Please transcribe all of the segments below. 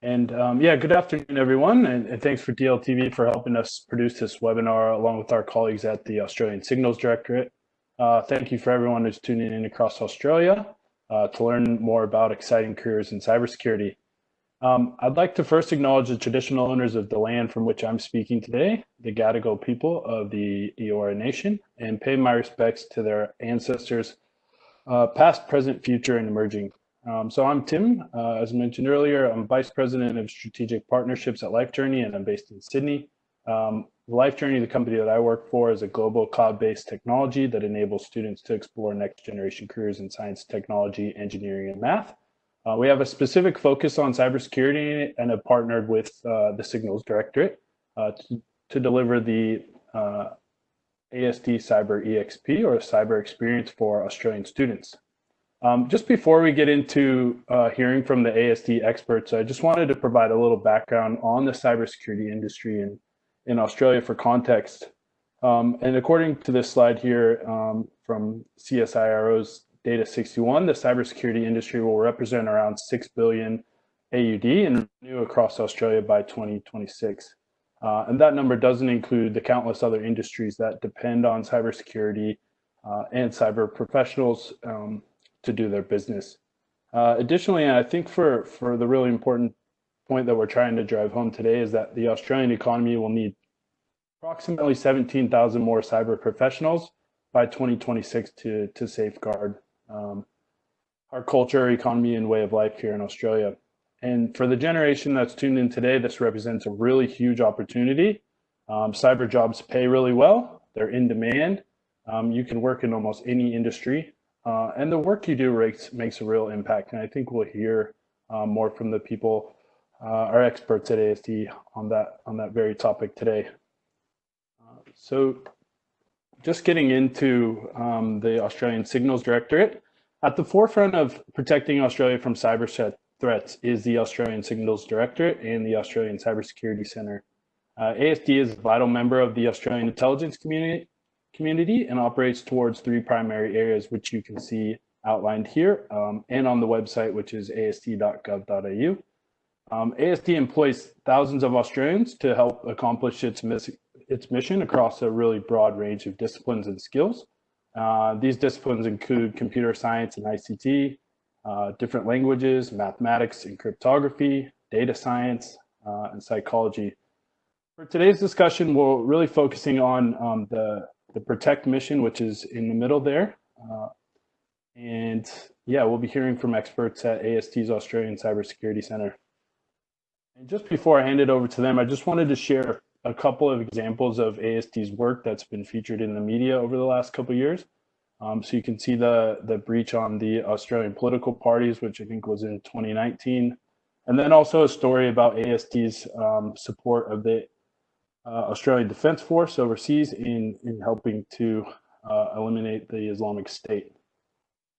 Yeah, good afternoon, everyone, and thanks for DLTV for helping us produce this webinar along with our colleagues at the Australian Signals Directorate. Thank you for everyone who's tuning in across Australia to learn more about exciting careers in cybersecurity. I'd like to first acknowledge the traditional owners of the land from which I'm speaking today, the Gadigal people of the Eora Nation, and pay my respects to their ancestors, past, present, future, and emerging. So I'm Tim. As mentioned earlier, I'm Vice President of Strategic Partnerships at LifeJourney, and I'm based in Sydney. LifeJourney, the company that I work for, is a global cloud-based technology that enables students to explore next-generation careers in science, technology, engineering, and math. We have a specific focus on cybersecurity and have partnered with the Signals Directorate to deliver the ASD Cyber EXP, or Cyber Experience for Australian students. Just before we get into hearing from the ASD experts, I just wanted to provide a little background on the cybersecurity industry in Australia for context. And according to this slide here from CSIRO's Data 61, the cybersecurity industry will represent around 6 billion AUD in revenue across Australia by 2026. And that number doesn't include the countless other industries that depend on cybersecurity and cyber professionals to do their business. Additionally, I think for the really important point that we're trying to drive home today is that the Australian economy will need approximately 17,000 more cyber professionals by 2026 to safeguard our culture, economy, and way of life here in Australia. And for the generation that's tuned in today, this represents a really huge opportunity. Cyber jobs pay really well. They're in demand. You can work in almost any industry. And the work you do makes a real impact. And I think we'll hear more from the people, our experts at ASD on that very topic today. So just getting into the Australian Signals Directorate. At the forefront of protecting Australia from cyber threats is the Australian Signals Directorate and the Australian Cybersecurity Centre. ASD is a vital member of the Australian intelligence community and operates towards three primary areas, which you can see outlined here and on the website, which is asd.gov.au. ASD employs thousands of Australians to help accomplish its mission across a really broad range of disciplines and skills. These disciplines include computer science and ICT, different languages, mathematics and cryptography, data science, and psychology. For today's discussion, we're really focusing on the Protect mission, which is in the middle there. And yeah, we'll be hearing from experts at ASD's Australian Cybersecurity Centre. And just before I hand it over to them, I just wanted to share a couple of examples of ASD's work that's been featured in the media over the last couple of years. So you can see the breach on the Australian political parties, which I think was in 2019. And then also a story about ASD's support of the Australian Defence Force overseas in helping to eliminate the Islamic State.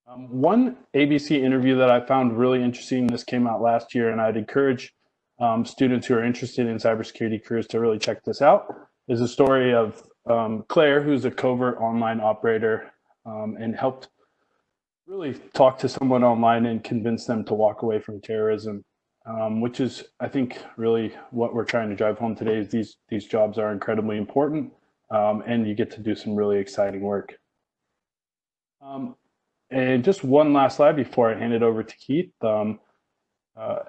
One ABC interview that I found really interesting, this came out last year, and I'd encourage students who are interested in cybersecurity careers to really check this out, is a story of Claire, who's a covert online operator and helped really talk to someone online and convince them to walk away from terrorism. Which is, I think, really what we're trying to drive home today is these jobs are incredibly important and you get to do some really exciting work. And just one last slide before I hand it over to Keith.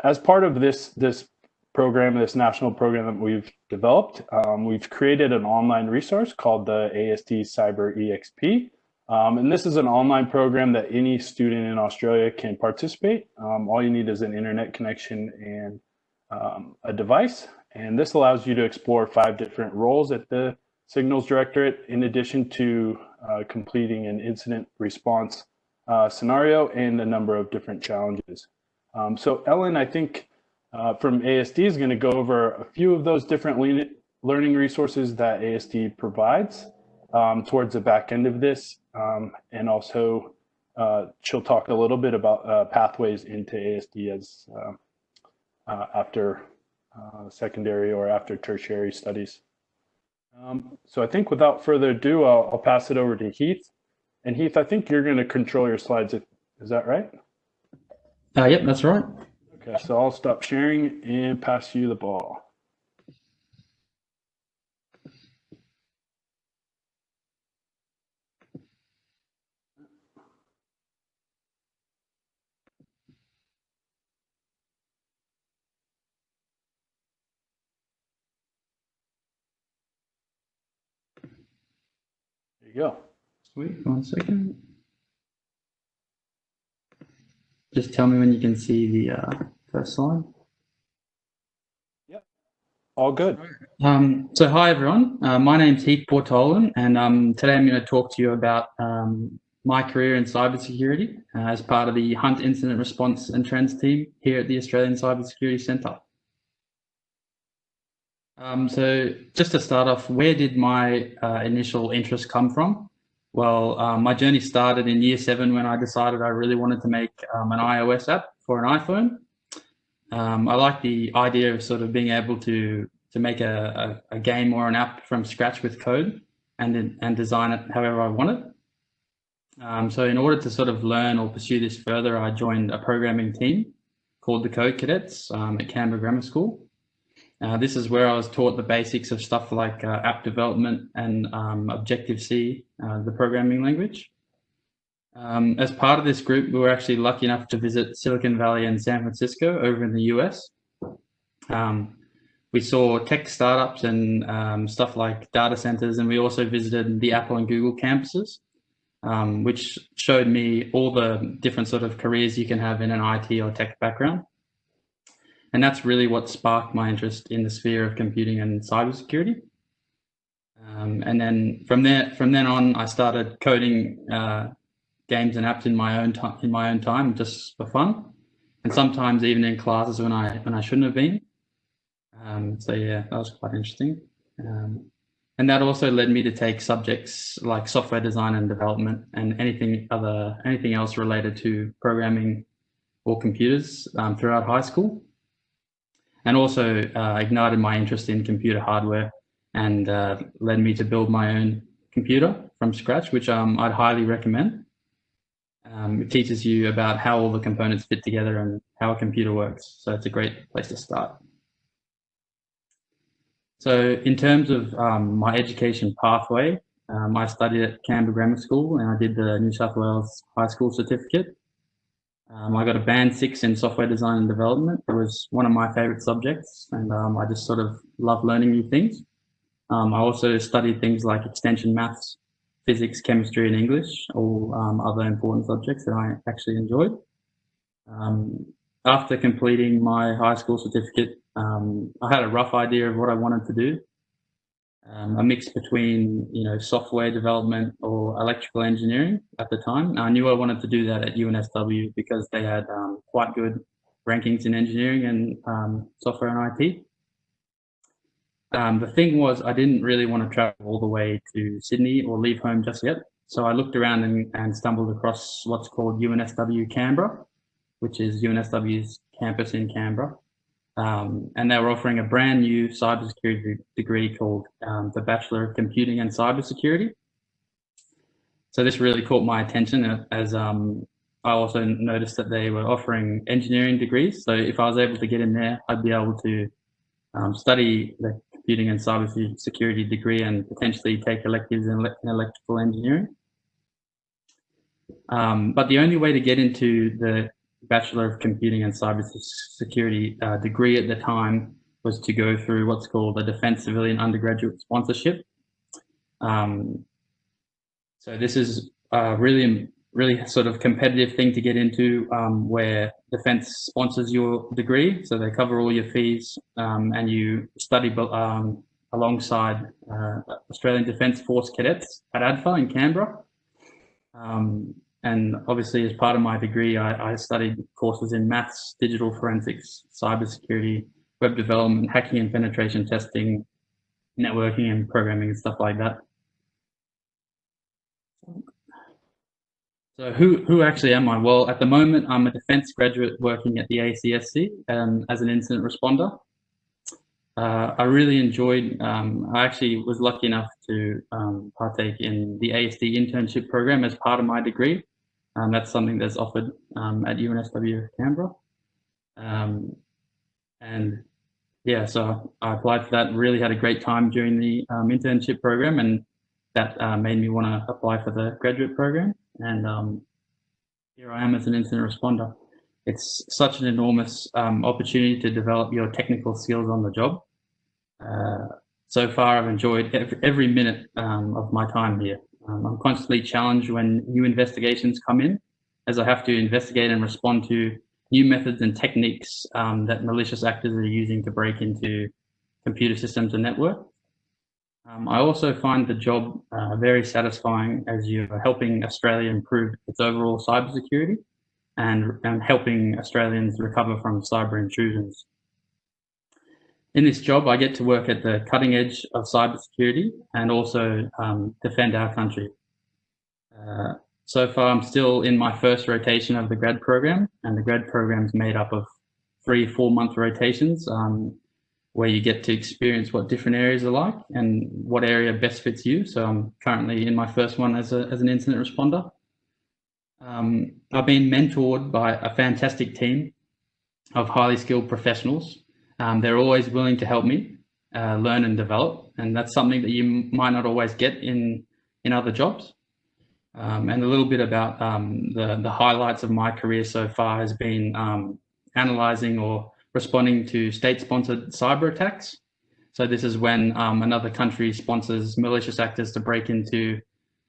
As part of this program, this national program that we've developed, we've created an online resource called the ASD Cyber EXP. And this is an online program that any student in Australia can participate. All you need is an internet connection and a device. And this allows you to explore 5 different roles at the Signals Directorate, in addition to completing an incident response scenario and a number of different challenges. So Ellen, I think from ASD is going to go over a few of those different learning resources that ASD provides towards the back end of this. And also she'll talk a little bit about pathways into ASD as after secondary or after tertiary studies. So I think without further ado, I'll pass it over to Heath. And Heath, I think you're going to control your slides. Is that right? Yep, that's right. Okay, so I'll stop sharing and pass you the ball. There you go. Sweet, 1 second. Just tell me when you can see the first slide. Yep, all good. So hi everyone, my name's Heath Portolan, and today I'm going to talk to you about my career in cybersecurity as part of the Hunt Incident Response and Trends team here at the Australian Cybersecurity Centre. So just to start off, where did my initial interest come from? Well, my journey started in year 7 when I decided I really wanted to make an iOS app for an iPhone. I like the idea of sort of being able to make a game or an app from scratch with code and design it however I want it. So in order to sort of learn or pursue this further, I joined a programming team called the Code Cadets at Canberra Grammar School. This is where I was taught the basics of stuff like app development and Objective-C, the programming language. As part of this group, we were actually lucky enough to visit Silicon Valley and San Francisco over in the US. We saw tech startups and stuff like data centers, and we also visited the Apple and Google campuses, which showed me all the different sort of careers you can have in an IT or tech background. And that's really what sparked my interest in the sphere of computing and cybersecurity. And then from then on, I started coding games and apps in my own time, just for fun, and sometimes even in classes when I shouldn't have been. So yeah, that was quite interesting. And that also led me to take subjects like software design and development and anything else related to programming or computers throughout high school. And also ignited my interest in computer hardware and led me to build my own computer from scratch, which I'd highly recommend. It teaches you about how all the components fit together and how a computer works. So it's a great place to start. So in terms of my education pathway, I studied at Canberra Grammar School and I did the New South Wales High School Certificate. I got a band 6 in software design and development. It was one of my favorite subjects, and I just sort of love learning new things. I also studied things like extension maths, physics, chemistry, and English, all other important subjects that I actually enjoyed. After completing my high school certificate, I had a rough idea of what I wanted to do. A mix between, software development or electrical engineering at the time. I knew I wanted to do that at UNSW because they had quite good rankings in engineering and software and IT. The thing was, I didn't really want to travel all the way to Sydney or leave home just yet. So I looked around and stumbled across what's called UNSW Canberra, which is UNSW's campus in Canberra. And they were offering a brand new cybersecurity degree called the Bachelor of Computing and Cybersecurity. So this really caught my attention as I also noticed that they were offering engineering degrees. So if I was able to get in there, I'd be able to study the computing and cybersecurity degree and potentially take electives in electrical engineering. But the only way to get into the Bachelor of Computing and Cybersecurity degree at the time was to go through what's called a Defence Civilian Undergraduate Sponsorship. So this is a really sort of competitive thing to get into, where Defence sponsors your degree, so they cover all your fees, and you study alongside Australian Defence Force cadets at ADFA in Canberra. And obviously, as part of my degree, I studied courses in maths, digital forensics, cybersecurity, web development, hacking and penetration testing, networking and programming and stuff like that. So who actually am I? Well, at the moment, I'm a defence graduate working at the ACSC as an incident responder. I really enjoyed, I actually was lucky enough to partake in the ASD internship program as part of my degree. That's something that's offered at UNSW Canberra. And yeah, so I applied for that, really had a great time during the internship program, and that made me want to apply for the graduate program. And here I am as an incident responder. It's such an enormous opportunity to develop your technical skills on the job. So far, I've enjoyed every minute of my time here. I'm constantly challenged when new investigations come in, as I have to investigate and respond to new methods and techniques that malicious actors are using to break into computer systems and networks. I also find the job very satisfying, as you're helping Australia improve its overall cybersecurity and helping Australians recover from cyber intrusions. In this job, I get to work at the cutting edge of cybersecurity and also defend our country. So far, I'm still in my first rotation of the grad program, and the grad program is made up of 3 4-month rotations where you get to experience what different areas are like and what area best fits you. So I'm currently in my first one as an incident responder. I've been mentored by a fantastic team of highly skilled professionals. They're always willing to help me learn and develop, and that's something that you might not always get in other jobs. And a little bit about the highlights of my career so far has been analysing or responding to state-sponsored cyber attacks. So this is when another country sponsors malicious actors to break into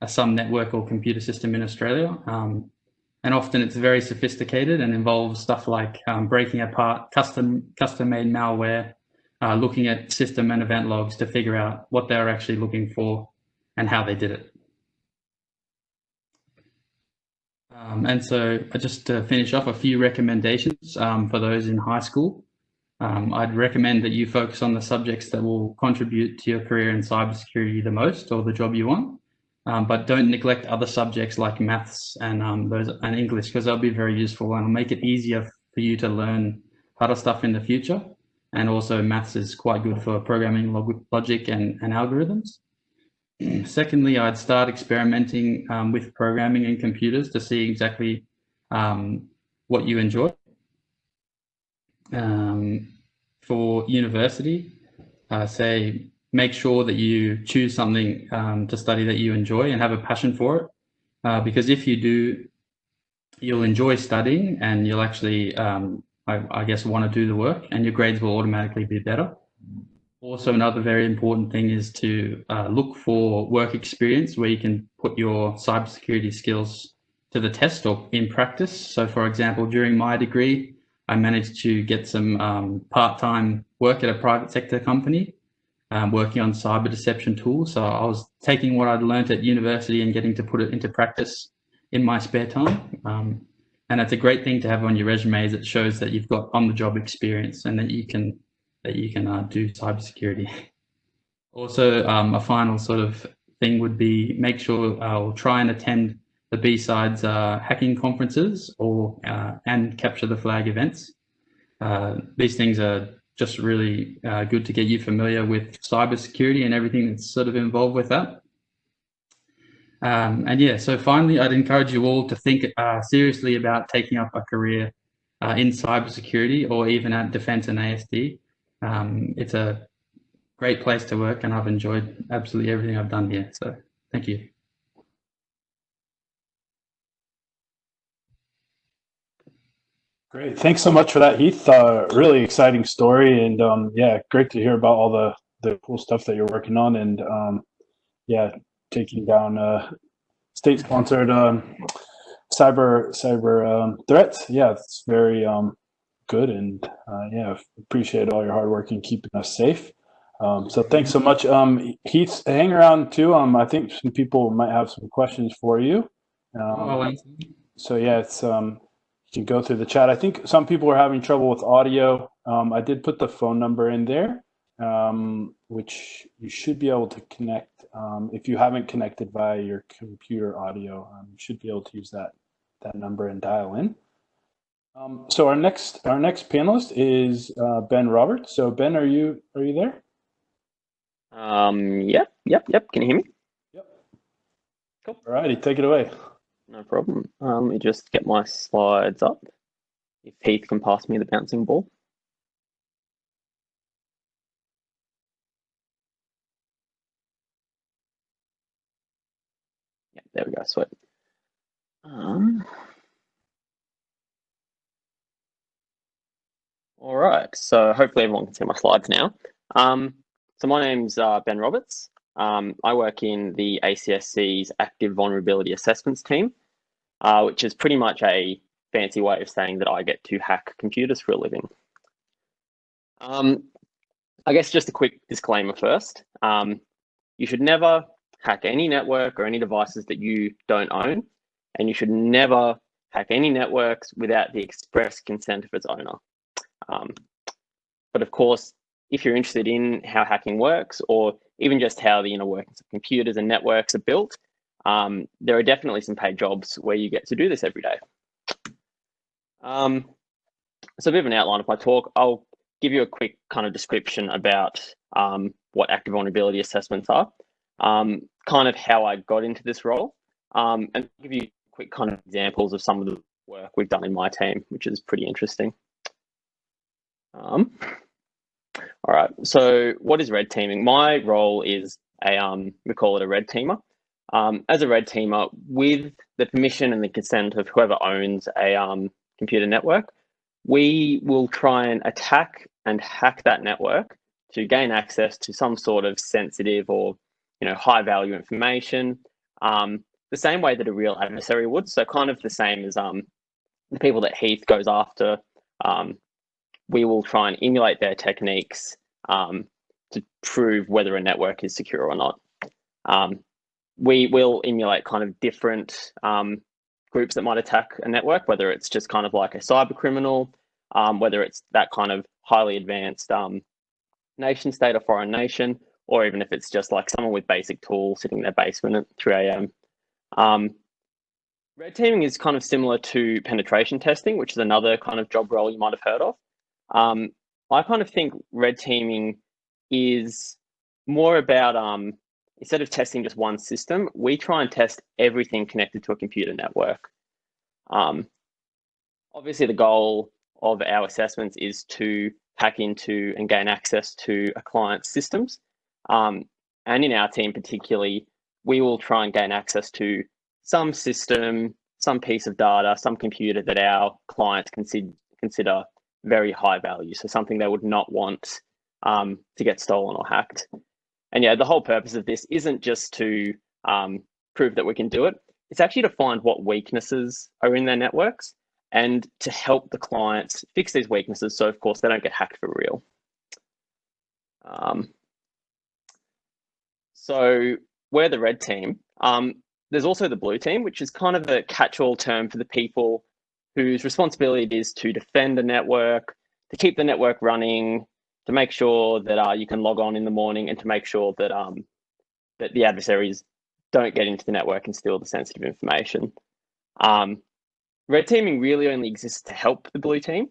some network or computer system in Australia. And often it's very sophisticated and involves stuff like breaking apart custom-made malware, looking at system and event logs to figure out what they're actually looking for and how they did it. And so just to finish off, a few recommendations for those in high school. I'd recommend that you focus on the subjects that will contribute to your career in cybersecurity the most, or the job you want. But don't neglect other subjects like maths and English, because they'll be very useful and will make it easier for you to learn harder stuff in the future. And also maths is quite good for programming logic and algorithms. Secondly, I'd start experimenting with programming and computers to see exactly what you enjoy. For university, say make sure that you choose something to study that you enjoy and have a passion for it, because if you do, you'll enjoy studying and you'll actually, I guess, want to do the work, and your grades will automatically be better. Also, another very important thing is to look for work experience where you can put your cybersecurity skills to the test or in practice. So, for example, during my degree, I managed to get some part-time work at a private sector company, working on cyber deception tools. So I was taking what I'd learned at university and getting to put it into practice in my spare time. And that's a great thing to have on your resume, as it shows that you've got on-the-job experience and that you can do cybersecurity. Also, a final sort of thing would be make sure I'll try and attend the B-Sides hacking conferences or and capture the flag events. These things are just really good to get you familiar with cybersecurity and everything that's sort of involved with that. And yeah, so finally, I'd encourage you all to think seriously about taking up a career in cybersecurity or even at Defence and ASD. It's a great place to work, and I've enjoyed absolutely everything I've done here. So thank you. Great. Thanks so much for that, Heath. Really exciting story. And yeah, great to hear about all the cool stuff that you're working on. And yeah, taking down state-sponsored cyber threats. Yeah, it's very good. And yeah, appreciate all your hard work in keeping us safe. So thanks so much. Heath, hang around too. I think some people might have some questions for you. So yeah, it's you can go through the chat. I think some people are having trouble with audio. I did put the phone number in there, which you should be able to connect. If you haven't connected via your computer audio, you should be able to use that number and dial in. So our next panelist is Ben Roberts. So Ben, are you there? Yep. Can you hear me? Yep. Cool. All righty, take it away. No problem. Let me just get my slides up. If Heath can pass me the bouncing ball. Yeah, there we go, sweet. All right, so hopefully everyone can see my slides now. So my name's Ben Roberts. I work in the ACSC's Active Vulnerability Assessments team, which is pretty much a fancy way of saying that I get to hack computers for a living. I guess just a quick disclaimer first. You should never hack any network or any devices that you don't own, and you should never hack any networks without the express consent of its owner. But of course, if you're interested in how hacking works, or even just how the inner workings of computers and networks are built, there are definitely some paid jobs where you get to do this every day. So a bit of an outline of my talk. I'll give you a quick kind of description about what active vulnerability assessments are, kind of how I got into this role, and give you quick kind of examples of some of the work we've done in my team, which is pretty interesting. All right, so what is red teaming? My role is we call it a red teamer. As a red teamer, with the permission and the consent of whoever owns a computer network, we will try and attack and hack that network to gain access to some sort of sensitive or high value information, the same way that a real adversary would. So kind of the same as the people that Heath goes after. We will try and emulate their techniques to prove whether a network is secure or not. We will emulate kind of different groups that might attack a network, whether it's just kind of like a cyber criminal, whether it's that kind of highly advanced nation state or foreign nation, or even if it's just like someone with basic tools sitting in their basement at 3 a.m. Red teaming is kind of similar to penetration testing, which is another kind of job role you might have heard of. I kind of think red teaming is more about, instead of testing just one system, we try and test everything connected to a computer network. Obviously, the goal of our assessments is to hack into and gain access to a client's systems. And in our team particularly, we will try and gain access to some system, some piece of data, some computer that our clients consider very high value. So something they would not want to get stolen or hacked. And yeah, the whole purpose of this isn't just to prove that we can do it. It's actually to find what weaknesses are in their networks and to help the clients fix these weaknesses. So of course they don't get hacked for real. So we're the red team. There's also the blue team, which is kind of a catch-all term for the people whose responsibility it is to defend the network, to keep the network running, to make sure that you can log on in the morning, and to make sure that that the adversaries don't get into the network and steal the sensitive information. Red teaming really only exists to help the blue team.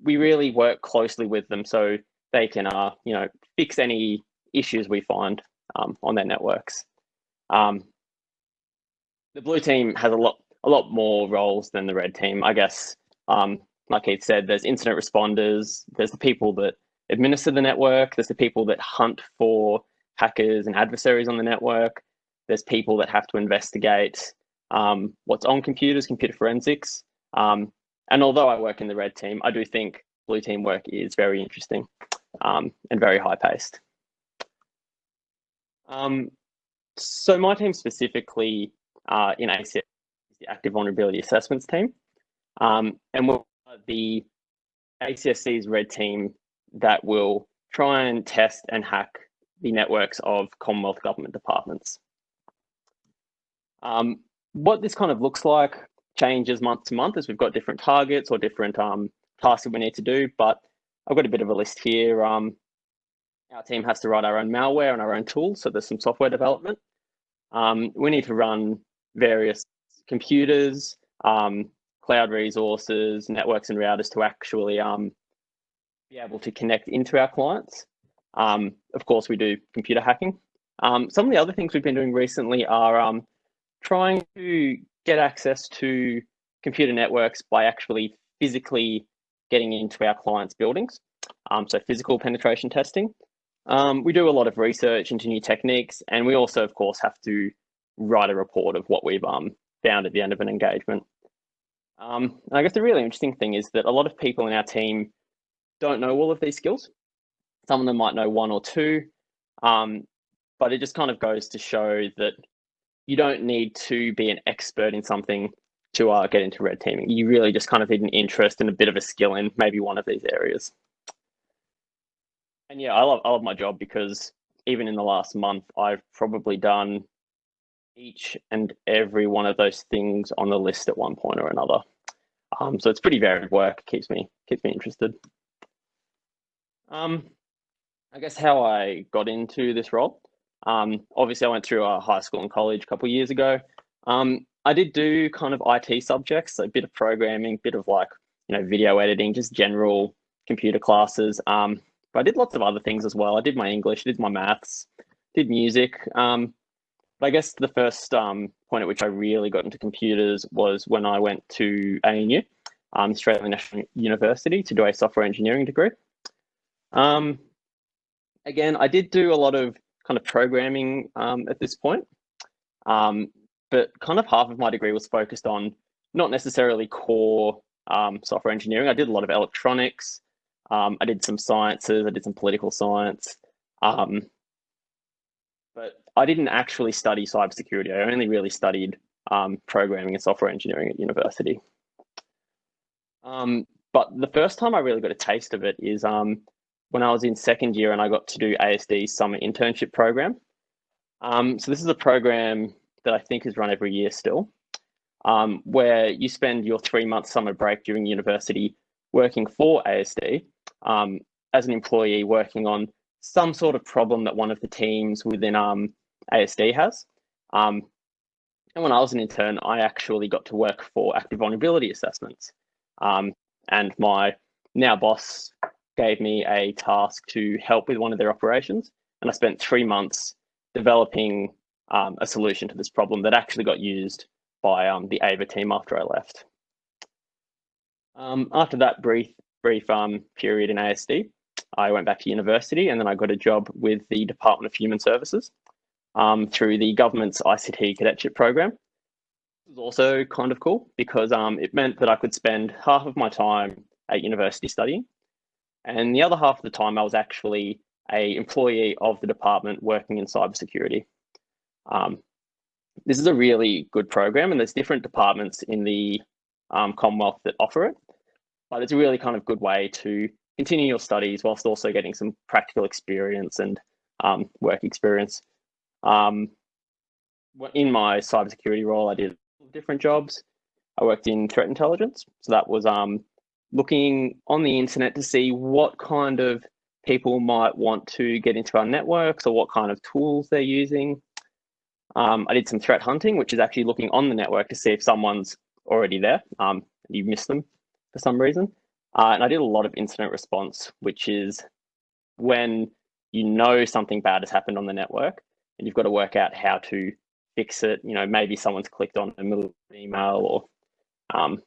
We really work closely with them so they can fix any issues we find on their networks. The blue team has a lot more roles than the red team, I guess. Like Keith said, there's incident responders, there's the people that administer the network, there's the people that hunt for hackers and adversaries on the network, there's people that have to investigate what's on computers, computer forensics. And although I work in the red team, I do think blue team work is very interesting and very high paced. So my team specifically in ACS is the Active Vulnerability Assessments team. And we're the ACSC's red team that will try and test and hack the networks of Commonwealth government departments. What this kind of looks like changes month to month as we've got different targets or different tasks that we need to do, but I've got a bit of a list here. Our team has to write our own malware and our own tools, so there's some software development. We need to run various computers, cloud resources, networks and routers to actually be able to connect into our clients. Of course, we do computer hacking. Some of the other things we've been doing recently are trying to get access to computer networks by actually physically getting into our clients' buildings. So physical penetration testing. We do a lot of research into new techniques, and we also, of course, have to write a report of what we've found at the end of an engagement. And I guess the really interesting thing is that a lot of people in our team don't know all of these skills. Some of them might know one or two, but it just kind of goes to show that you don't need to be an expert in something to get into red teaming. You really just kind of need an interest and a bit of a skill in maybe one of these areas. And yeah, I love my job because even in the last month, I've probably done each and every one of those things on the list at one point or another. So it's pretty varied work. It keeps me interested. I guess how I got into this role. Obviously, I went through high school and college a couple of years ago. I did do kind of IT subjects, so a bit of programming, bit of like, video editing, just general computer classes. But I did lots of other things as well. I did my English, did my maths, did music. But I guess the first point at which I really got into computers was when I went to ANU, Australian National University, to do a software engineering degree. Again, I did do a lot of kind of programming at this point, but kind of half of my degree was focused on not necessarily core software engineering. I did a lot of electronics. I did some sciences. I did some political science, but I didn't actually study cybersecurity. I only really studied programming and software engineering at university. But the first time I really got a taste of it is when I was in second year and I got to do ASD's summer internship program. So this is a program that I think is run every year still, where you spend your 3-month summer break during university working for ASD as an employee, working on some sort of problem that one of the teams within ASD has. And when I was an intern, I actually got to work for active vulnerability assessments. And my now boss gave me a task to help with one of their operations. And I spent 3 months developing a solution to this problem that actually got used by the AVA team after I left. After that brief period in ASD, I went back to university, and then I got a job with the Department of Human Services through the government's ICT cadetship program. It was also kind of cool because it meant that I could spend half of my time at university studying, and the other half of the time I was actually an employee of the department working in cybersecurity. This is a really good program, and there's different departments in the Commonwealth that offer it, but it's a really kind of good way to continue your studies whilst also getting some practical experience and work experience. In my cybersecurity role, I did different jobs. I worked in threat intelligence, so that was looking on the internet to see what kind of people might want to get into our networks or what kind of tools they're using. I did some threat hunting, which is actually looking on the network to see if someone's already there. You missed them for some reason. And I did a lot of incident response, which is when you know something bad has happened on the network and you've got to work out how to fix it. Maybe someone's clicked on a malicious email or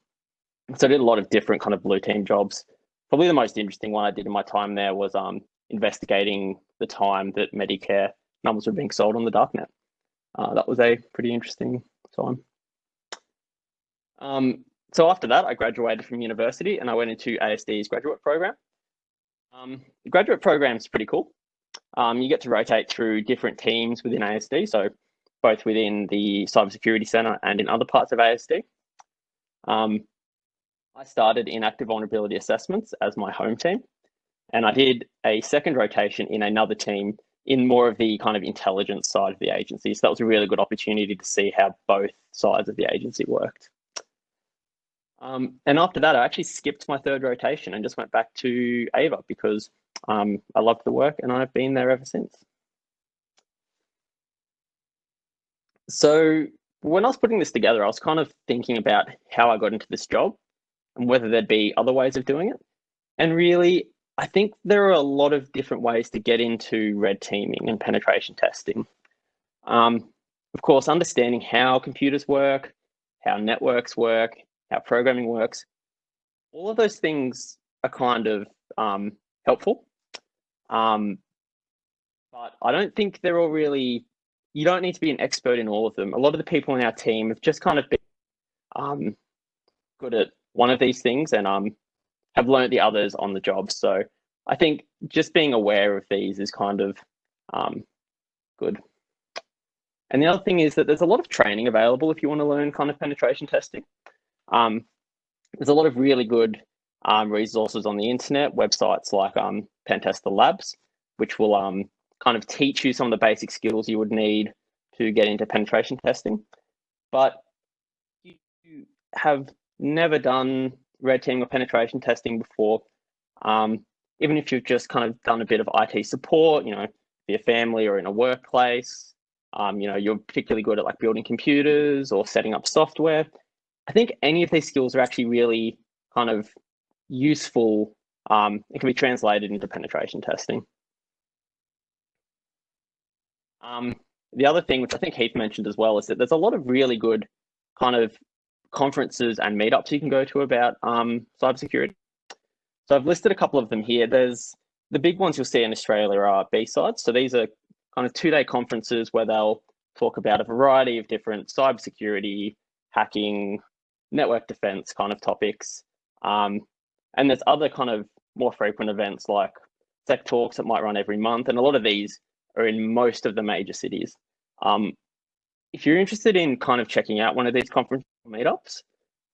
so I did a lot of different kind of blue team jobs. Probably the most interesting one I did in my time there was investigating the time that Medicare numbers were being sold on the darknet. That was a pretty interesting time. So after that, I graduated from university and I went into ASD's graduate program. The graduate program is pretty cool. You get to rotate through different teams within ASD, so both within the Cybersecurity Centre and in other parts of ASD. I started in active vulnerability assessments as my home team, and I did a second rotation in another team in more of the kind of intelligence side of the agency. So that was a really good opportunity to see how both sides of the agency worked. And after that, I actually skipped my third rotation and just went back to AVA because I loved the work and I've been there ever since. So when I was putting this together, I was kind of thinking about how I got into this job and whether there'd be other ways of doing it. And really, I think there are a lot of different ways to get into red teaming and penetration testing. Of course, understanding how computers work, how networks work, how programming works all of those things are kind of helpful. But I don't think they're all really, you don't need to be an expert in all of them. A lot of the people in our team have just kind of been good at one of these things and have learned the others on the job. So I think just being aware of these is kind of good. And the other thing is that there's a lot of training available if you want to learn kind of penetration testing. There's a lot of really good resources on the internet, websites like Pentester Labs, which will kind of teach you some of the basic skills you would need to get into penetration testing. But you have never done red teaming or penetration testing before, even if you've just kind of done a bit of IT support, you know, for your family or in a workplace, you know, you're particularly good at like building computers or setting up software. I think any of these skills are actually really kind of useful. It can be translated into penetration testing. The other thing, which I think Heath mentioned as well, is that there's a lot of really good kind of conferences and meetups you can go to about cybersecurity. So I've listed a couple of them here. There's the big ones you'll see in Australia are B-sides. So these are kind of 2-day conferences where they'll talk about a variety of different cybersecurity, hacking, network defense kind of topics. And there's other kind of more frequent events like Sec Talks that might run every month. And a lot of these are in most of the major cities. If you're interested in kind of checking out one of these conference meetups,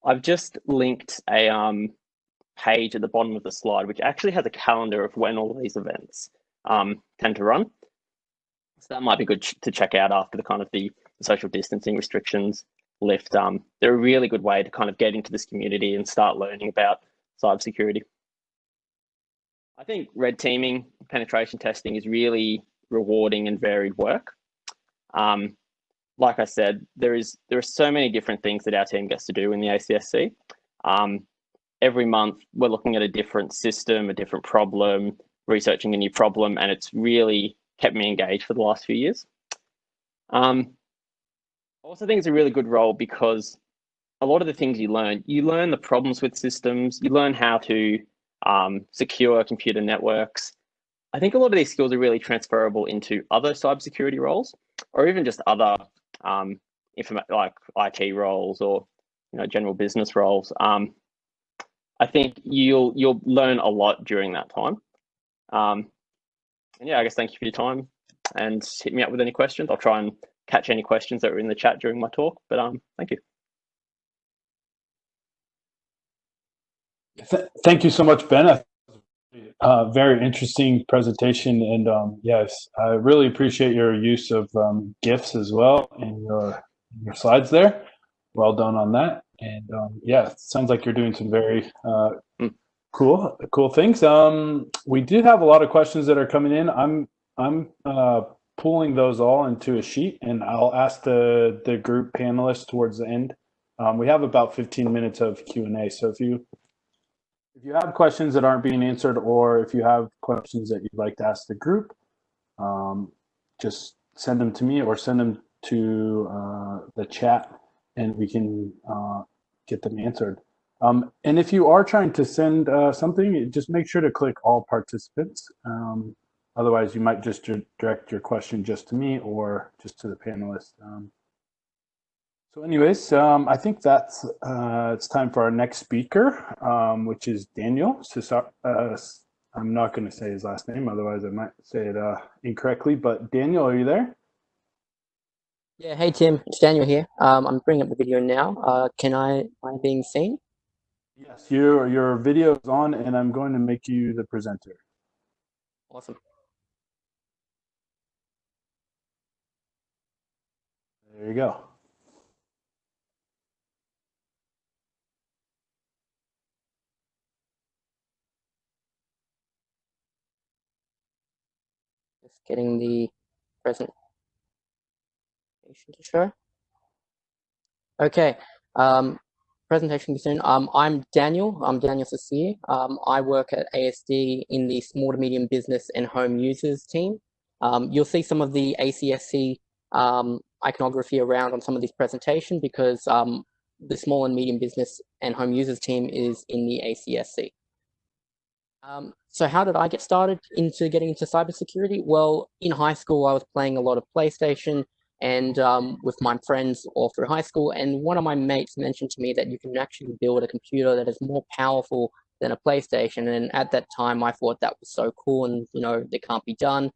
I've just linked a page at the bottom of the slide, which actually has a calendar of when all of these events tend to run. So that might be good to check out after the kind of the social distancing restrictions lift. They're a really good way to kind of get into this community and start learning about cybersecurity. I think red teaming, penetration testing is really rewarding and varied work. Like I said, there are so many different things that our team gets to do in the ACSC. Every month, we're looking at a different system, a different problem, researching a new problem, and it's really kept me engaged for the last few years. I also think it's a really good role because a lot of the things you learn the problems with systems, you learn how to secure computer networks. I think a lot of these skills are really transferable into other cybersecurity roles, or even just other like IT roles or general business roles. I think you'll learn a lot during that time. And yeah, I guess thank you for your time, and hit me up with any questions. I'll try and catch any questions that were in the chat during my talk. But thank you. Thank you so much, Ben. Very interesting presentation, and yes, I really appreciate your use of GIFs as well in your slides there. Well done on that. And yeah, it sounds like you're doing some very cool things. We do have a lot of questions that are coming in. I'm pulling those all into a sheet, and I'll ask the group panelists towards the end. We have about 15 minutes of Q&A, so if you have questions that aren't being answered, or if you have questions that you'd like to ask the group, just send them to me or send them to the chat, and we can get them answered. And if you are trying to send something, just make sure to click all participants. Otherwise, you might just direct your question just to me or just to the panelists. So anyways, I think that's it's time for our next speaker, which is Daniel. I'm not going to say his last name, otherwise I might say it incorrectly. But Daniel, are you there? Yeah, hey Tim, it's Daniel here. I'm bringing up the video now. Am I being seen? Yes, your video is on, and I'm going to make you the presenter. Awesome. There you go. Just getting the presentation to show. Okay. Presentation soon. I'm Daniel. I'm Daniel Cecilia. I work at ASD in the small to medium business and home users team. You'll see some of the ACSC iconography around on some of these presentations because the small and medium business and home users team is in the ACSC. So how did I get started into getting into cybersecurity? Well, in high school, I was playing a lot of PlayStation and with my friends all through high school. And one of my mates mentioned to me that you can actually build a computer that is more powerful than a PlayStation. And at that time, I thought that was so cool and, you know, it can't be done.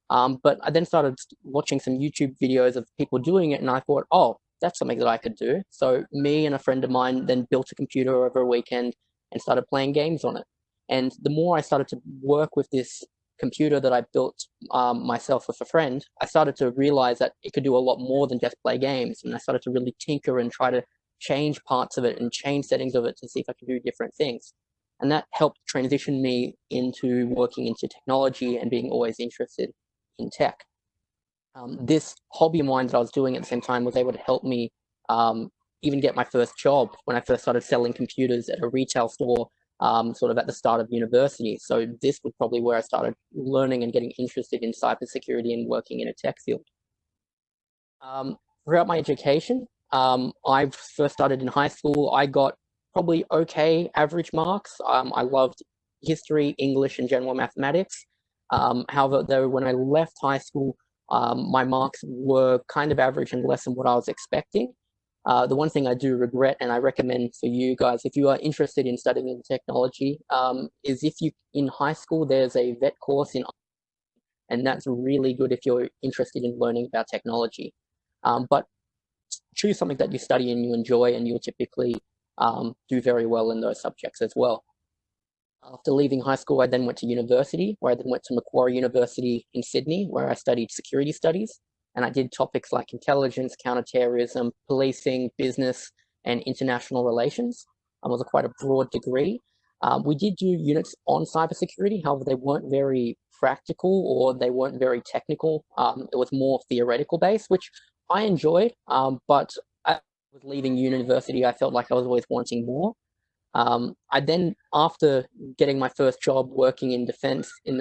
But I then started watching some YouTube videos of people doing it. And I thought, oh, that's something that I could do. So me and a friend of mine then built a computer over a weekend and started playing games on it. And the more I started to work with this computer that I built myself with a friend, I started to realize that it could do a lot more than just play games. And I started to really tinker and try to change parts of it and change settings of it to see if I could do different things. And that helped transition me into working into technology and being always interested in tech. This hobby of mine that I was doing at the same time was able to help me even get my first job when I first started selling computers at a retail store sort of at the start of university. So this was probably where I started learning and getting interested in cybersecurity and working in a tech field. Throughout my education, I first started in high school. I got probably okay average marks. I loved history, English, and general mathematics. However, though, when I left high school, my marks were kind of average and less than what I was expecting. The one thing I do regret, and I recommend for you guys, if you are interested in studying technology, is if you, in high school, there's a vet course and that's really good if you're interested in learning about technology. But choose something that you study and you enjoy, and you'll typically do very well in those subjects as well. After leaving high school, I then went to university, where I then went to Macquarie University in Sydney, where I studied security studies. And I did topics like intelligence, counterterrorism, policing, business, and international relations. It was quite a broad degree. We did do units on cybersecurity, however, they weren't very practical or they weren't very technical. It was more theoretical based, which I enjoyed, but I was leaving university, I felt like I was always wanting more. I then, after getting my first job working in the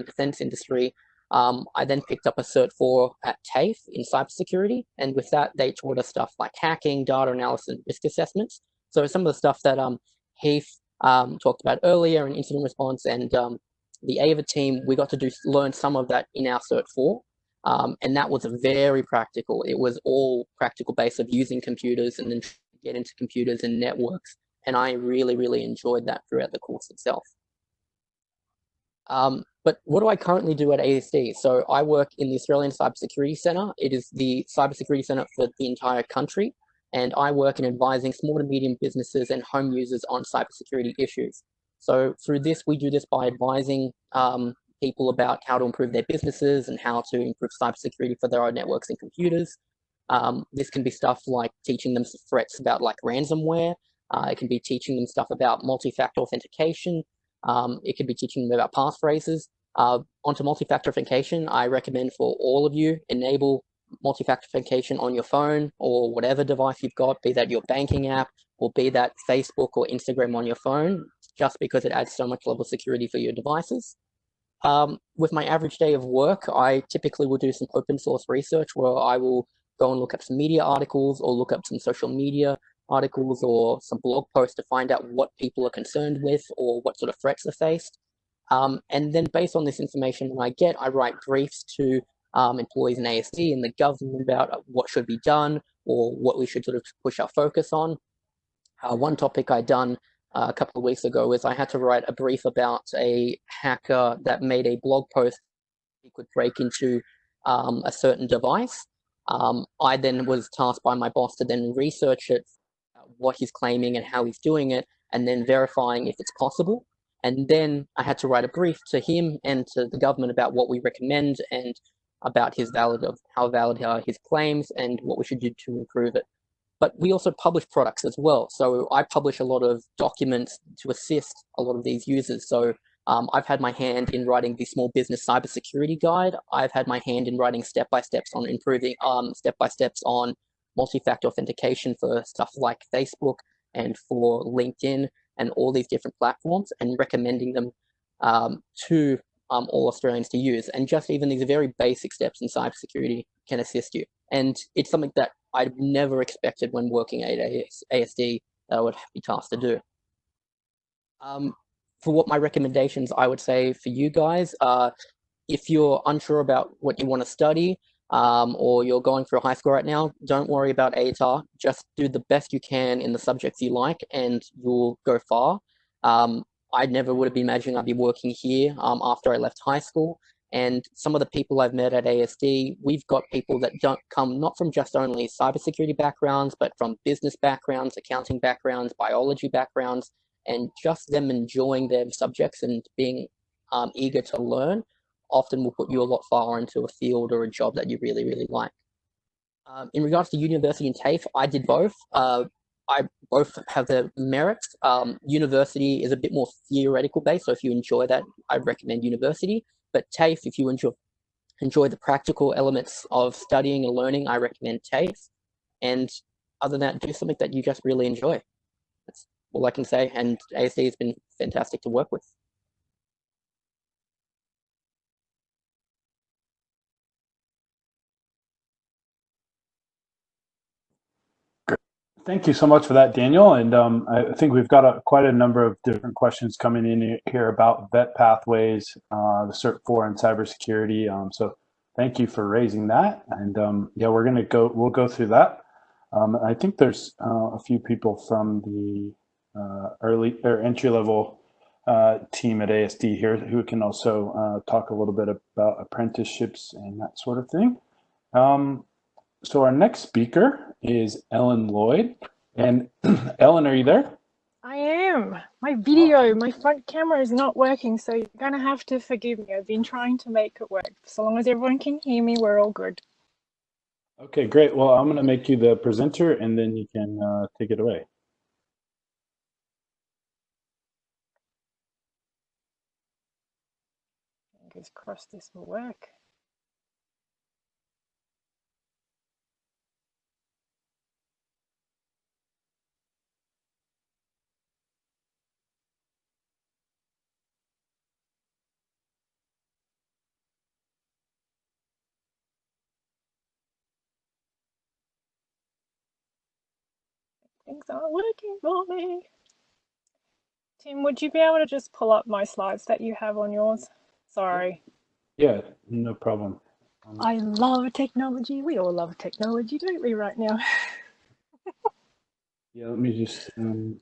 defense industry, I then picked up a Cert 4 at TAFE in cybersecurity, and with that, they taught us stuff like hacking, data analysis, and risk assessments. So some of the stuff that Heath talked about earlier in incident response and the AVA team, we got to learn some of that in our Cert 4, and that was very practical. It was all practical base of using computers and then get into computers and networks, and I really, really enjoyed that throughout the course itself. But what do I currently do at ASD? So I work in the Australian Cybersecurity Centre. It is the cybersecurity centre for the entire country, and I work in advising small to medium businesses and home users on cybersecurity issues. So through this, we do this by advising people about how to improve their businesses and how to improve cybersecurity for their own networks and computers. This can be stuff like teaching them threats about like ransomware. It can be teaching them stuff about multi-factor authentication. It could be teaching them about passphrases. Onto multi-factor authentication, I recommend for all of you, enable multi-factor authentication on your phone or whatever device you've got, be that your banking app or be that Facebook or Instagram on your phone, just because it adds so much level of security for your devices. With my average day of work, I typically will do some open source research where I will go and look up some media articles or look up some social media articles or some blog posts to find out what people are concerned with or what sort of threats are faced. And then based on this information that I get, I write briefs to employees in ASD and the government about what should be done or what we should sort of push our focus on. One topic I done a couple of weeks ago is I had to write a brief about a hacker that made a blog post he could break into a certain device. I then was tasked by my boss to then research it, what he's claiming and how he's doing it, and then verifying if it's possible. And then I had to write a brief to him and to the government about what we recommend and about how valid are his claims and what we should do to improve it. But we also publish products as well. So I publish a lot of documents to assist a lot of these users. So I've had my hand in writing the Small Business Cybersecurity Guide. I've had my hand in writing step-by-steps on improving step-by-steps on multi-factor authentication for stuff like Facebook and for LinkedIn and all these different platforms, and recommending them to all Australians to use. And just even these very basic steps in cybersecurity can assist you. And it's something that I'd never expected when working at ASD that I would be tasked to do. For what my recommendations, I would say for you guys, if you're unsure about what you want to study, or you're going through high school right now, don't worry about ATAR. Just do the best you can in the subjects you like, and you'll go far. I never would have been imagining I'd be working here after I left high school. And some of the people I've met at ASD, we've got people that don't come not from just only cybersecurity backgrounds, but from business backgrounds, accounting backgrounds, biology backgrounds, and just them enjoying their subjects and being eager to learn often will put you a lot far into a field or a job that you really, really like. In regards to university and TAFE, I did both. I both have their merits. University is a bit more theoretical based, so if you enjoy that, I recommend university. But TAFE, if you enjoy the practical elements of studying and learning, I recommend TAFE. And other than that, do something that you just really enjoy. That's all I can say. And ASD has been fantastic to work with. Thank you so much for that, Daniel. And I think we've got quite a number of different questions coming in here about vet pathways, the Cert 4 and cybersecurity. So thank you for raising that. And yeah, we'll go through that. I think there's a few people from the early or entry level team at ASD here who can also talk a little bit about apprenticeships and that sort of thing. So our next speaker is Ellen Lloyd. And Ellen, are you there? I am. My video, my front camera is not working, so you're going to have to forgive me. I've been trying to make it work. So long as everyone can hear me, we're all good. Okay, great. Well, I'm going to make you the presenter, and then you can take it away. Fingers crossed this will work. Things aren't working for me. Tim, would you be able to just pull up my slides that you have on yours? Sorry. Yeah, no problem. I love technology. We all love technology, don't we, right now? Yeah, let me just... I need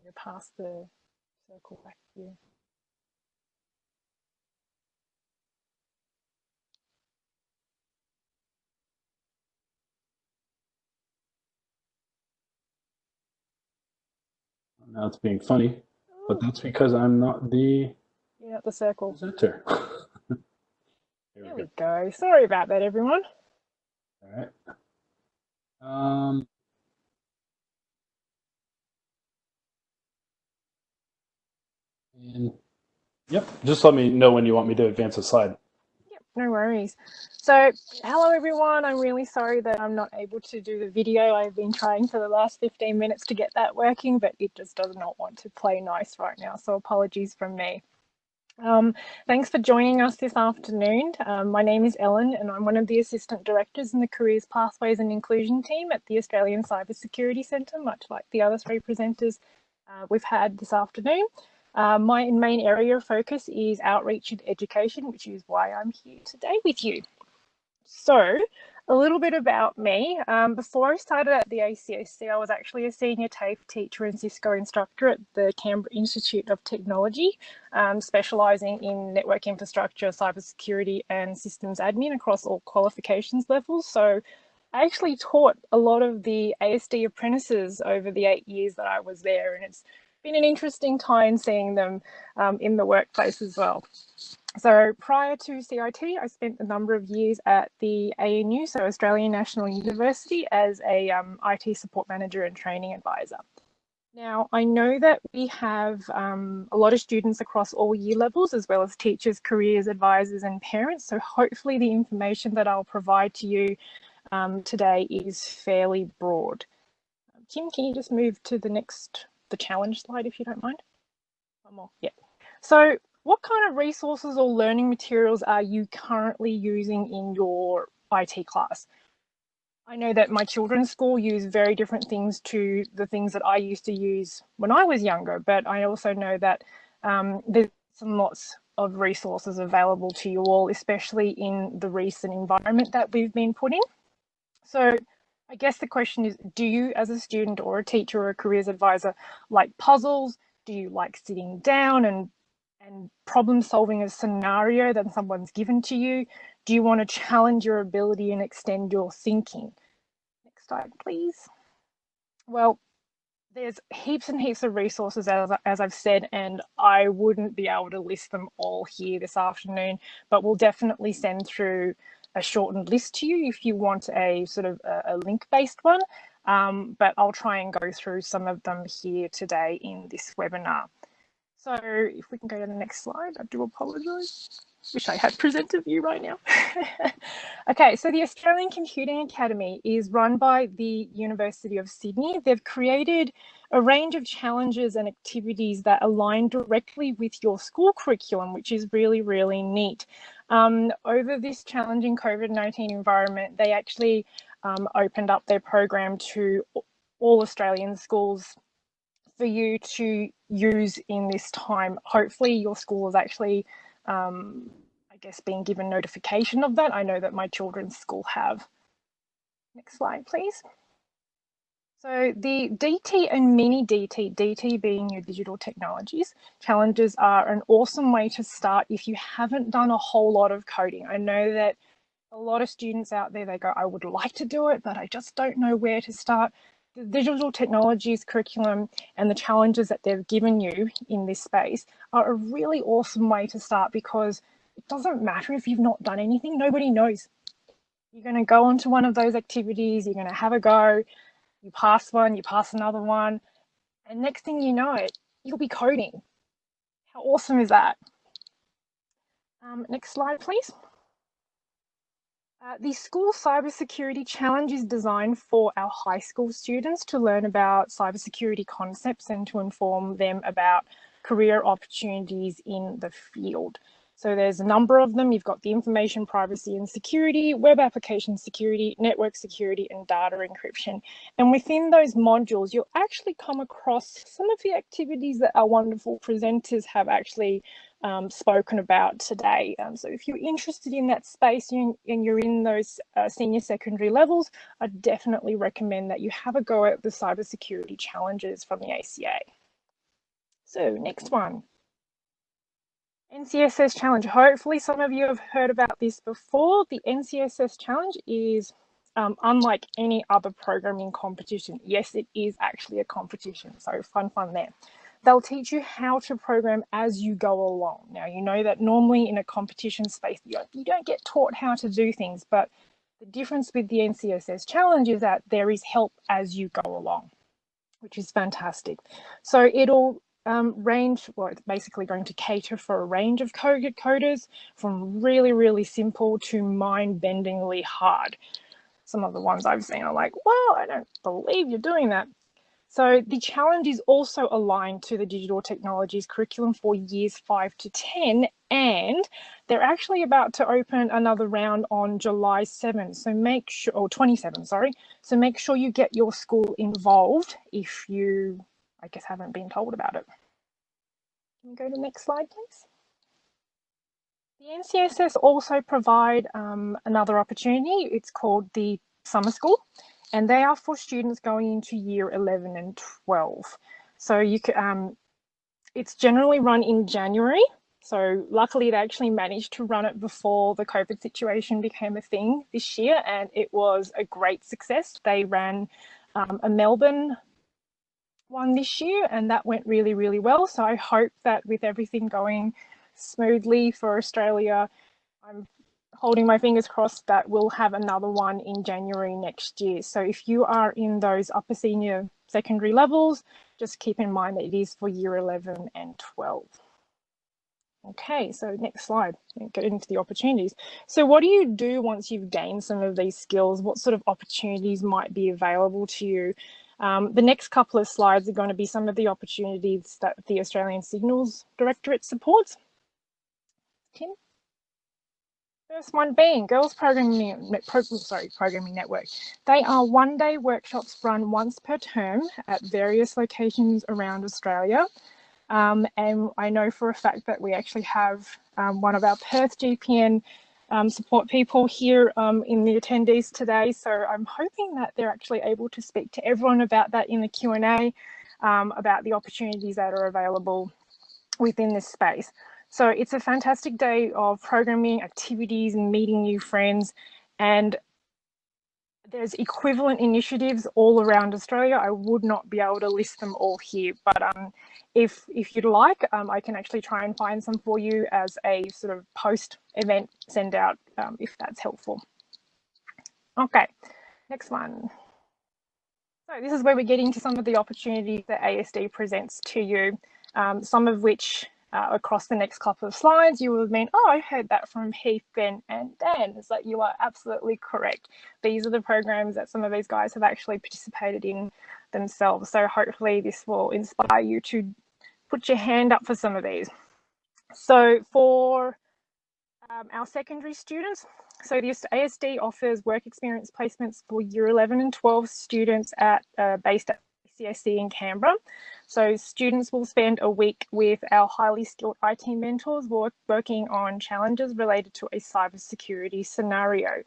to pass the circle back to you. Now it's being funny, but that's because I'm not the You're not the circle. presenter. There we go. Sorry about that, everyone. All right. And yep, just let me know when you want me to advance a slide. Yep, no worries. So, hello everyone. I'm really sorry that I'm not able to do the video. I've been trying for the last 15 minutes to get that working, but it just does not want to play nice right now. So apologies from me. Thanks for joining us this afternoon. My name is Ellen and I'm one of the Assistant Directors in the Careers, Pathways and Inclusion team at the Australian Cybersecurity Centre, much like the other three presenters we've had this afternoon. My main area of focus is outreach and education, which is why I'm here today with you. So, a little bit about me. Before I started at the ACSC, I was actually a senior TAFE teacher and Cisco instructor at the Canberra Institute of Technology, specialising in network infrastructure, cybersecurity and systems admin across all qualifications levels. So I actually taught a lot of the ASD apprentices over the 8 years that I was there, and it's been an interesting time seeing them in the workplace as well. So prior to CIT, I spent a number of years at the ANU, so Australian National University, as a IT support manager and training advisor. Now, I know that we have a lot of students across all year levels, as well as teachers, careers, advisors, and parents. So hopefully the information that I'll provide to you today is fairly broad. Kim, can you just move to the challenge slide if you don't mind? One more, yeah. So what kind of resources or learning materials are you currently using in your IT class? I know that my children's school use very different things to the things that I used to use when I was younger, but I also know that there's lots of resources available to you all, especially in the recent environment that we've been put in. So I guess the question is, do you as a student or a teacher or a careers advisor like puzzles? Do you like sitting down and problem solving a scenario that someone's given to you? Do you want to challenge your ability and extend your thinking? Next slide, please. Well, there's heaps and heaps of resources, as I've said, and I wouldn't be able to list them all here this afternoon, but we'll definitely send through a shortened list to you if you want a sort of a link-based one, but I'll try and go through some of them here today in this webinar. So if we can go to the next slide, I do apologise. Wish I had presented view right now. Okay, so the Australian Computing Academy is run by the University of Sydney. They've created a range of challenges and activities that align directly with your school curriculum, which is really, really neat. Over this challenging COVID-19 environment, they actually opened up their program to all Australian schools for you to use in this time. Hopefully your school is actually, I guess, being given notification of that. I know that my children's school have. Next slide, please. So the DT and mini DT, DT being your digital technologies, challenges are an awesome way to start if you haven't done a whole lot of coding. I know that a lot of students out there, they go, I would like to do it, but I just don't know where to start. The digital technologies curriculum and the challenges that they've given you in this space are a really awesome way to start, because it doesn't matter if you've not done anything, nobody knows. You're going to go onto one of those activities, you're going to have a go, you pass one, you pass another one, and next thing you know it, you'll be coding. How awesome is that? Next slide, please. The School Cybersecurity Challenge is designed for our high school students to learn about cybersecurity concepts and to inform them about career opportunities in the field. So there's a number of them. You've got the information privacy and security, web application security, network security, and data encryption. And within those modules, you'll actually come across some of the activities that our wonderful presenters have actually spoken about today. So if you're interested in that space and you're in those senior secondary levels, I definitely recommend that you have a go at the cybersecurity challenges from the ACA. So next one. NCSS Challenge. Hopefully some of you have heard about this before. The NCSS Challenge is unlike any other programming competition. Yes, it is actually a competition, so fun there. They'll teach you how to program as you go along. Now, you know that normally in a competition space, you don't get taught how to do things, but the difference with the NCSS Challenge is that there is help as you go along, which is fantastic. So it'll range, well, it's basically going to cater for a range of coders, from really, really simple to mind-bendingly hard. Some of the ones I've seen are like, wow, I don't believe you're doing that. So the challenge is also aligned to the digital technologies curriculum for years 5 to 10, and they're actually about to open another round on July 7th. So make sure, or 27, sorry. So make sure you get your school involved if you, I guess, haven't been told about it. Can we go to the next slide, please? The NCSS also provide another opportunity. It's called the Summer School, and they are for students going into year 11 and 12. So you can, it's generally run in January. So luckily they actually managed to run it before the COVID situation became a thing this year, and it was a great success. They ran a Melbourne one this year, and that went really, really well. So I hope that with everything going smoothly for Australia, I'm holding my fingers crossed that we'll have another one in January next year. So if you are in those upper senior secondary levels, just keep in mind that it is for year 11 and 12. Okay, so next slide, get into the opportunities. So what do you do once you've gained some of these skills? What sort of opportunities might be available to you? The next couple of slides are going to be some of the opportunities that the Australian Signals Directorate supports. Tim? First one being Girls Programming Network. They are one-day workshops run once per term at various locations around Australia. And I know for a fact that we actually have one of our Perth GPN support people here in the attendees today. So I'm hoping that they're actually able to speak to everyone about that in the Q&A, about the opportunities that are available within this space. So it's a fantastic day of programming, activities, and meeting new friends. And there's equivalent initiatives all around Australia. I would not be able to list them all here, but if you'd like, I can actually try and find some for you as a sort of post-event send out, if that's helpful. Okay, next one. So this is where we're getting to some of the opportunities that ASD presents to you, some of which across the next couple of slides, you will have been, oh, I heard that from Heath, Ben, and Dan. It's like, you are absolutely correct. These are the programs that some of these guys have actually participated in themselves. So hopefully this will inspire you to put your hand up for some of these. So for our secondary students, so the ASD offers work experience placements for year 11 and 12 students based at CSC in Canberra. So students will spend a week with our highly skilled IT mentors working on challenges related to a cybersecurity scenario.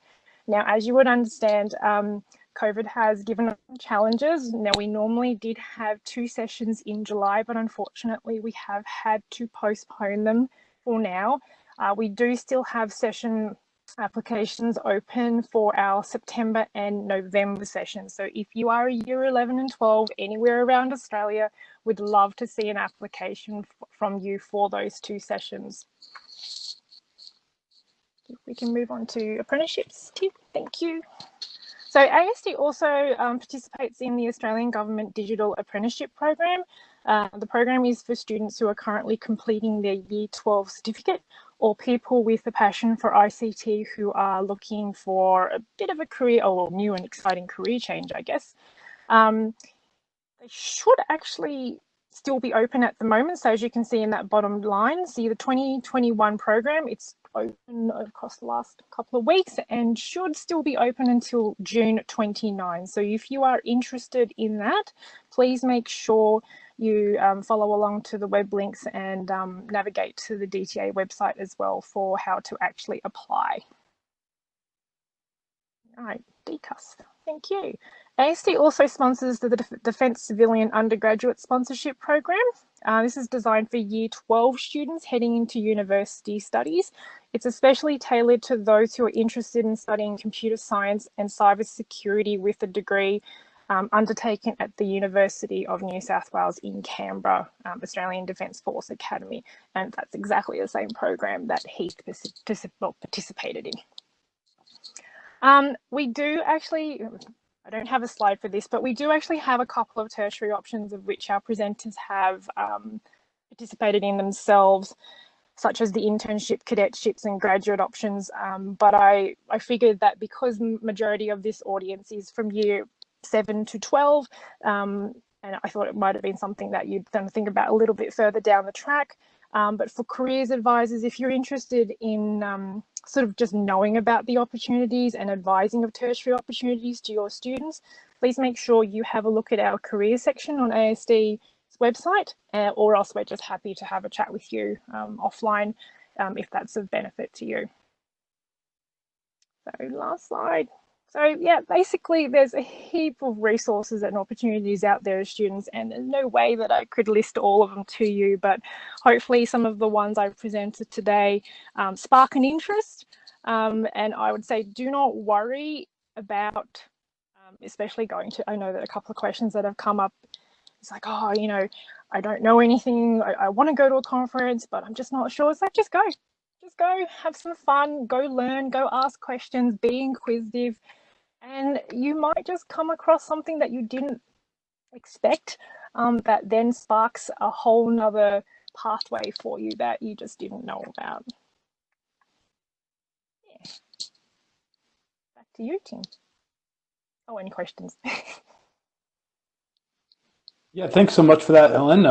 Now, as you would understand, COVID has given us some challenges. Now, we normally did have 2 sessions in July, but unfortunately we have had to postpone them for now. We do still have session applications open for our September and November sessions. So if you are a year 11 and 12 anywhere around Australia, we'd love to see an application from you for those 2 sessions. If we can move on to apprenticeships, Tim, thank you. So ASD also participates in the Australian Government Digital Apprenticeship Program. The program is for students who are currently completing their Year 12 certificate, or people with a passion for ICT who are looking for a bit of a career, or new and exciting career change, I guess. They should actually still be open at the moment. So as you can see in that bottom line, see the 2021 program, it's open across the last couple of weeks and should still be open until June 29. So if you are interested in that, please make sure you follow along to the web links and navigate to the DTA website as well for how to actually apply. All right, DCUS, thank you. ASD also sponsors the Defence Civilian Undergraduate Sponsorship Program. This is designed for Year 12 students heading into university studies. It's especially tailored to those who are interested in studying computer science and cybersecurity with a degree undertaken at the University of New South Wales in Canberra, Australian Defence Force Academy. And that's exactly the same program that Heath participated in. We do actually, I don't have a slide for this, but we do actually have a couple of tertiary options of which our presenters have participated in themselves, such as the internship, cadetships and graduate options. But I figured that because the majority of this audience is from year 7 to 12, and I thought it might have been something that you'd think about a little bit further down the track. But for careers advisors, if you're interested in sort of just knowing about the opportunities and advising of tertiary opportunities to your students, please make sure you have a look at our career section on ASD's website, or else we're just happy to have a chat with you offline if that's of benefit to you. So last slide. So yeah, basically there's a heap of resources and opportunities out there as students, and there's no way that I could list all of them to you, but hopefully some of the ones I've presented today spark an interest. And I would say do not worry about, especially going to, I know that a couple of questions that have come up, it's like, oh, you know, I don't know anything, I want to go to a conference, but I'm just not sure. It's like, just go, have some fun, go learn, go ask questions, be inquisitive. And you might just come across something that you didn't expect that then sparks a whole nother pathway for you that you just didn't know about. Yeah. Back to you, Tim. Oh, any questions? Yeah, thanks so much for that, Ellen.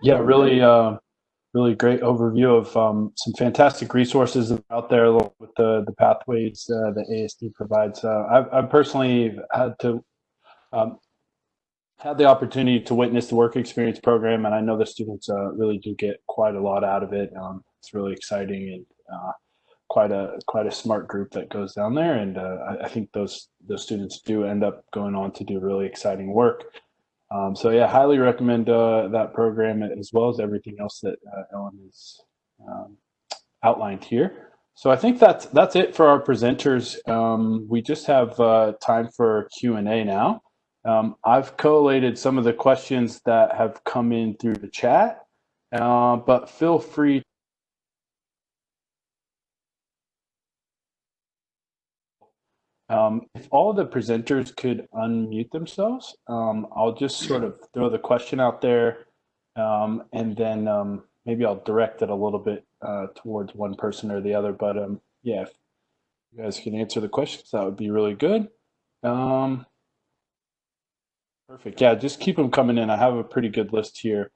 Yeah, really great overview of some fantastic resources out there along with the pathways that ASD provides. I've personally um, had the opportunity to witness the work experience program, and I know the students really do get quite a lot out of it. It's really exciting and quite a smart group that goes down there, and I think those students do end up going on to do really exciting work. So yeah, highly recommend that program as well as everything else that Ellen has um, outlined here. So I think that's it for our presenters. We just have time for Q&A now. I've collated some of the questions that have come in through the chat, but feel free. If all the presenters could unmute themselves, I'll just sort of throw the question out there, and then maybe I'll direct it a little bit towards one person or the other. But yeah, if you guys can answer the questions, that would be really good. Perfect. Yeah, just keep them coming in. I have a pretty good list here.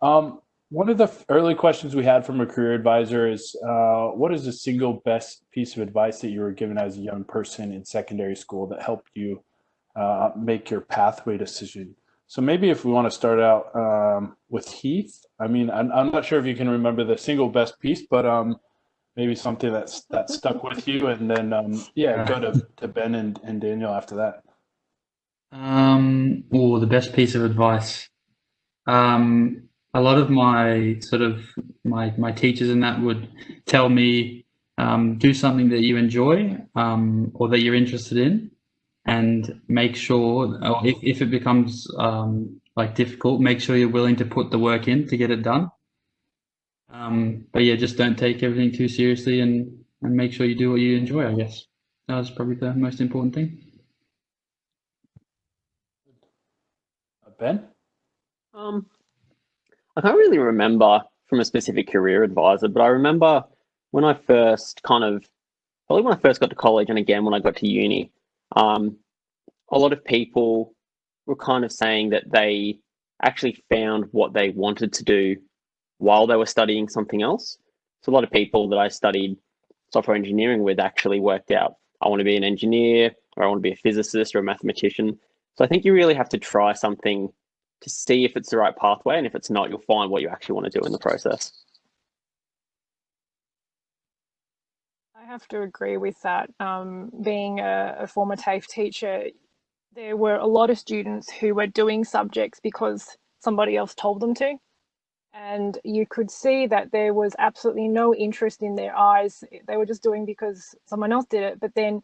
One of the early questions we had from a career advisor is, what is the single best piece of advice that you were given as a young person in secondary school that helped you make your pathway decision? So maybe if we want to start out with Heath. I mean, I'm not sure if you can remember the single best piece, but maybe something that stuck with you, and then yeah, go to Ben and Daniel after that. Or the best piece of advice. A lot of my my teachers and that would tell me, do something that you enjoy, or that you're interested in, and make sure, or if it becomes like difficult, make sure you're willing to put the work in to get it done. But yeah, just don't take everything too seriously, and make sure you do what you enjoy, I guess. That was probably the most important thing. Ben? I can't really remember from a specific career advisor, but I remember when I first probably when I first got to college, and again when I got to uni, a lot of people were kind of saying that they actually found what they wanted to do while they were studying something else. So a lot of people that I studied software engineering with actually worked out, I want to be an engineer, or I want to be a physicist or a mathematician. So I think you really have to try something to see if it's the right pathway, and if it's not, you'll find what you actually want to do in the process. I have to agree with that. Being a former TAFE teacher, there were a lot of students who were doing subjects because somebody else told them to. And you could see that there was absolutely no interest in their eyes. They were just doing because someone else did it. But then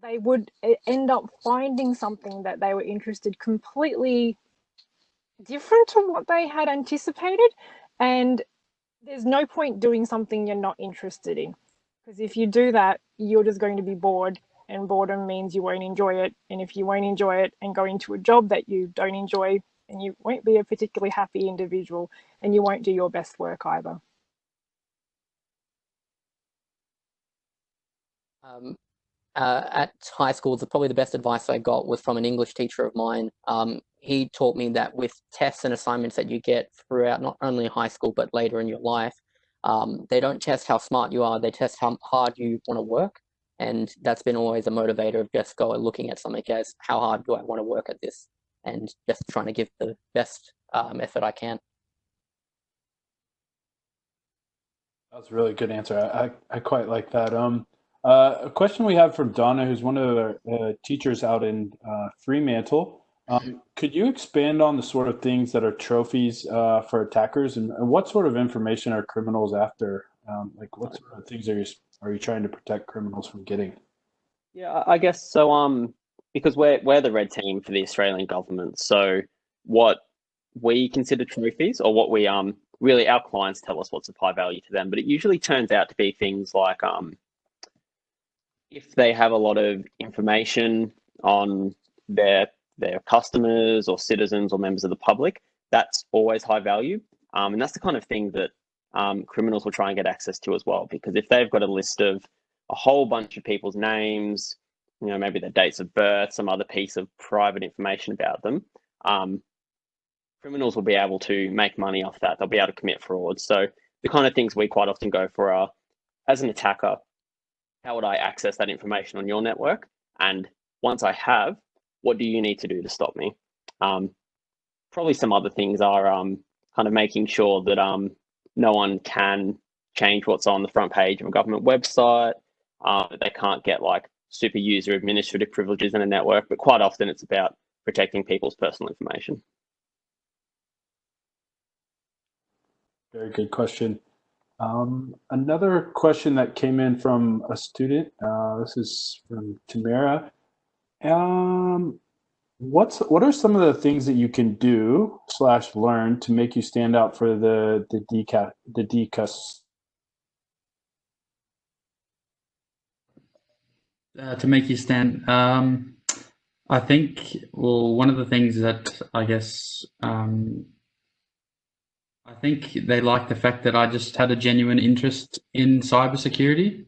they would end up finding something that they were interested completely different to what they had anticipated. And there's no point doing something you're not interested in, because if you do that, you're just going to be bored, and boredom means you won't enjoy it. And if you won't enjoy it and go into a job that you don't enjoy, then you won't be a particularly happy individual, and you won't do your best work either. At high school, probably the best advice I got was from an English teacher of mine. He taught me that with tests and assignments that you get throughout not only high school but later in your life, they don't test how smart you are, they test how hard you want to work. And that's been always a motivator of just going looking at something as, how hard do I want to work at this, and just trying to give the best effort I can. That was a really good answer. I quite like that. A question we have from Donna, who's one of the teachers out in Fremantle. Could you expand on the sort of things that are trophies for attackers, and what sort of information are criminals after? Like, what sort of things are you trying to protect criminals from getting? Yeah, I guess so. Because we're the red team for the Australian government. So what we consider trophies, or what we really, our clients tell us what's of high value to them, but it usually turns out to be things like if they have a lot of information on their customers or citizens or members of the public, that's always high value. And that's the kind of thing that criminals will try and get access to as well, because if they've got a list of a whole bunch of people's names, you know, maybe their dates of birth, some other piece of private information about them, criminals will be able to make money off that. They'll be able to commit fraud. So the kind of things we quite often go for are, as an attacker, how would I access that information on your network? And once I have, what do you need to do to stop me? Probably some other things are kind of making sure that no one can change what's on the front page of a government website. They can't get like super user administrative privileges in a network, but quite often it's about protecting people's personal information. Very good question. Another question that came in from a student, this is from Tamara. What are some of the things that you can do / learn to make you stand out for the DCUS? To make you stand, I think, well, one of the things that I guess, I think they like the fact that I just had a genuine interest in cybersecurity,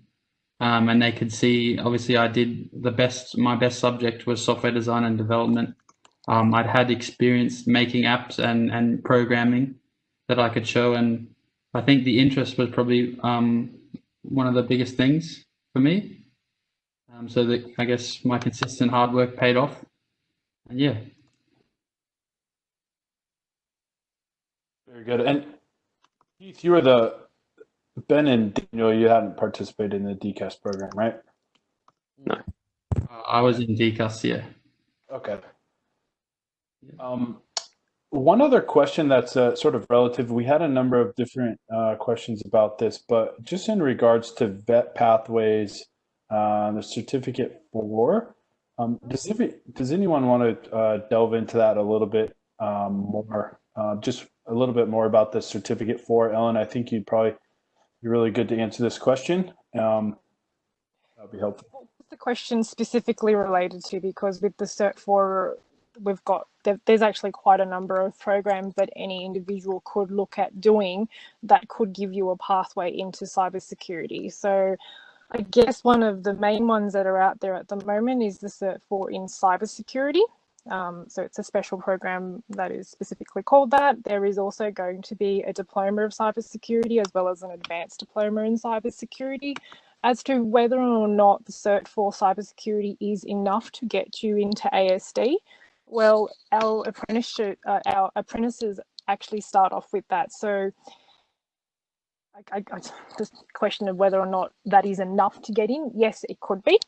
and they could see, obviously I did my best subject was software design and development. I'd had experience making apps and programming that I could show, and I think the interest was probably one of the biggest things for me. So that I guess my consistent hard work paid off, and yeah. Very good. And Keith, you were Ben and Daniel, you hadn't participated in the DCUS program, right? No. I was in DCUS, yeah. Okay. One other question that's sort of relative, we had a number of different questions about this, but just in regards to vet pathways, the certificate 4, does anyone want to delve into that a little bit more? Just a little bit more about the certificate 4. Ellen, I think you'd probably be really good to answer this question. That would be helpful. What's the question specifically related to? Because with the Cert 4, we've got, there's actually quite a number of programs that any individual could look at doing that could give you a pathway into cybersecurity. So I guess one of the main ones that are out there at the moment is the Cert 4 in cybersecurity. So it's a special program that is specifically called that. There is also going to be a diploma of cybersecurity as well as an advanced diploma in cybersecurity. As to whether or not the Cert 4 cybersecurity is enough to get you into ASD, well, our apprentices actually start off with that. So the question of whether or not that is enough to get in, yes, it could be.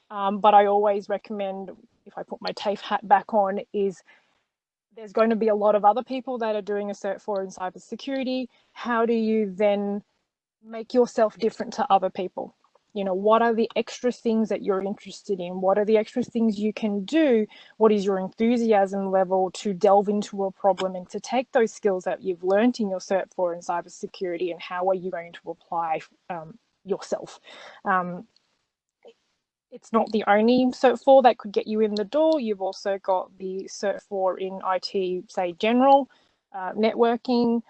But I always recommend, if I put my TAFE hat back on, is there's going to be a lot of other people that are doing a Cert 4 in cybersecurity. How do you then make yourself different to other people? You know, what are the extra things that you're interested in? What are the extra things you can do? What is your enthusiasm level to delve into a problem and to take those skills that you've learned in your Cert 4 in cybersecurity, and how are you going to apply yourself? It's not the only Cert 4 that could get you in the door. You've also got the Cert 4 in IT, say general, networking,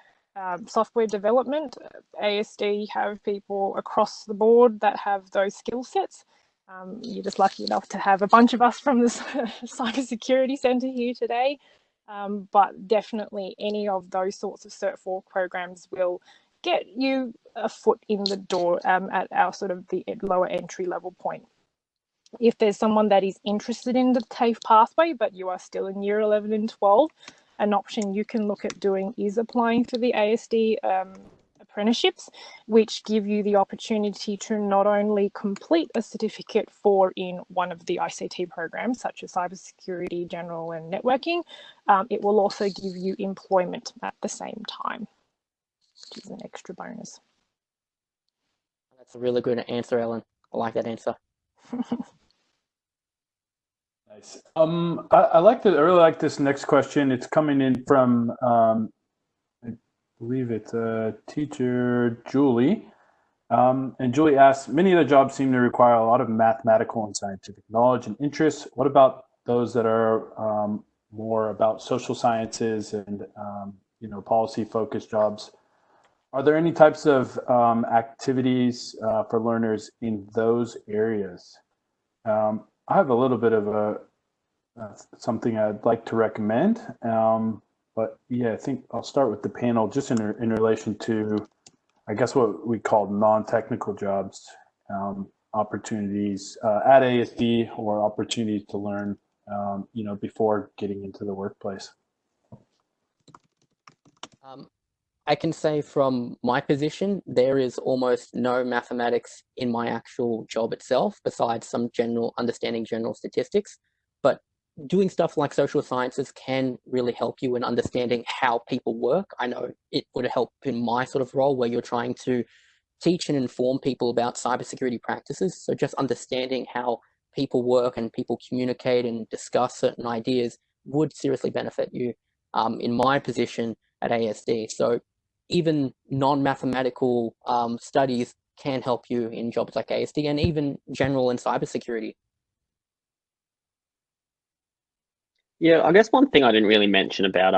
software development. ASD have people across the board that have those skill sets. You're just lucky enough to have a bunch of us from the Cybersecurity Centre here today. But definitely any of those sorts of Cert 4 programs will get you a foot in the door at our sort of the lower entry level point. If there's someone that is interested in the TAFE pathway, but you are still in year 11 and 12, an option you can look at doing is applying for the ASD apprenticeships, which give you the opportunity to not only complete a certificate 4 in one of the ICT programs, such as cybersecurity, general, and networking, it will also give you employment at the same time, which is an extra bonus. That's a really good answer, Ellen. I like that answer. Nice. I really like this next question. It's coming in from I believe it's teacher Julie. And Julie asks, many of the jobs seem to require a lot of mathematical and scientific knowledge and interests. What about those that are more about social sciences and policy focused jobs? Are there any types of activities for learners in those areas? I have a little bit of something I'd like to recommend. But yeah, I think I'll start with the panel just in relation to, I guess, what we call non-technical jobs, opportunities at ASD, or opportunities to learn, before getting into the workplace. I can say from my position, there is almost no mathematics in my actual job itself, besides some understanding general statistics. But doing stuff like social sciences can really help you in understanding how people work. I know it would help in my sort of role where you're trying to teach and inform people about cybersecurity practices. So just understanding how people work and people communicate and discuss certain ideas would seriously benefit you in my position at ASD. So even non-mathematical studies can help you in jobs like ASD and even general in cybersecurity. Yeah, I guess one thing I didn't really mention about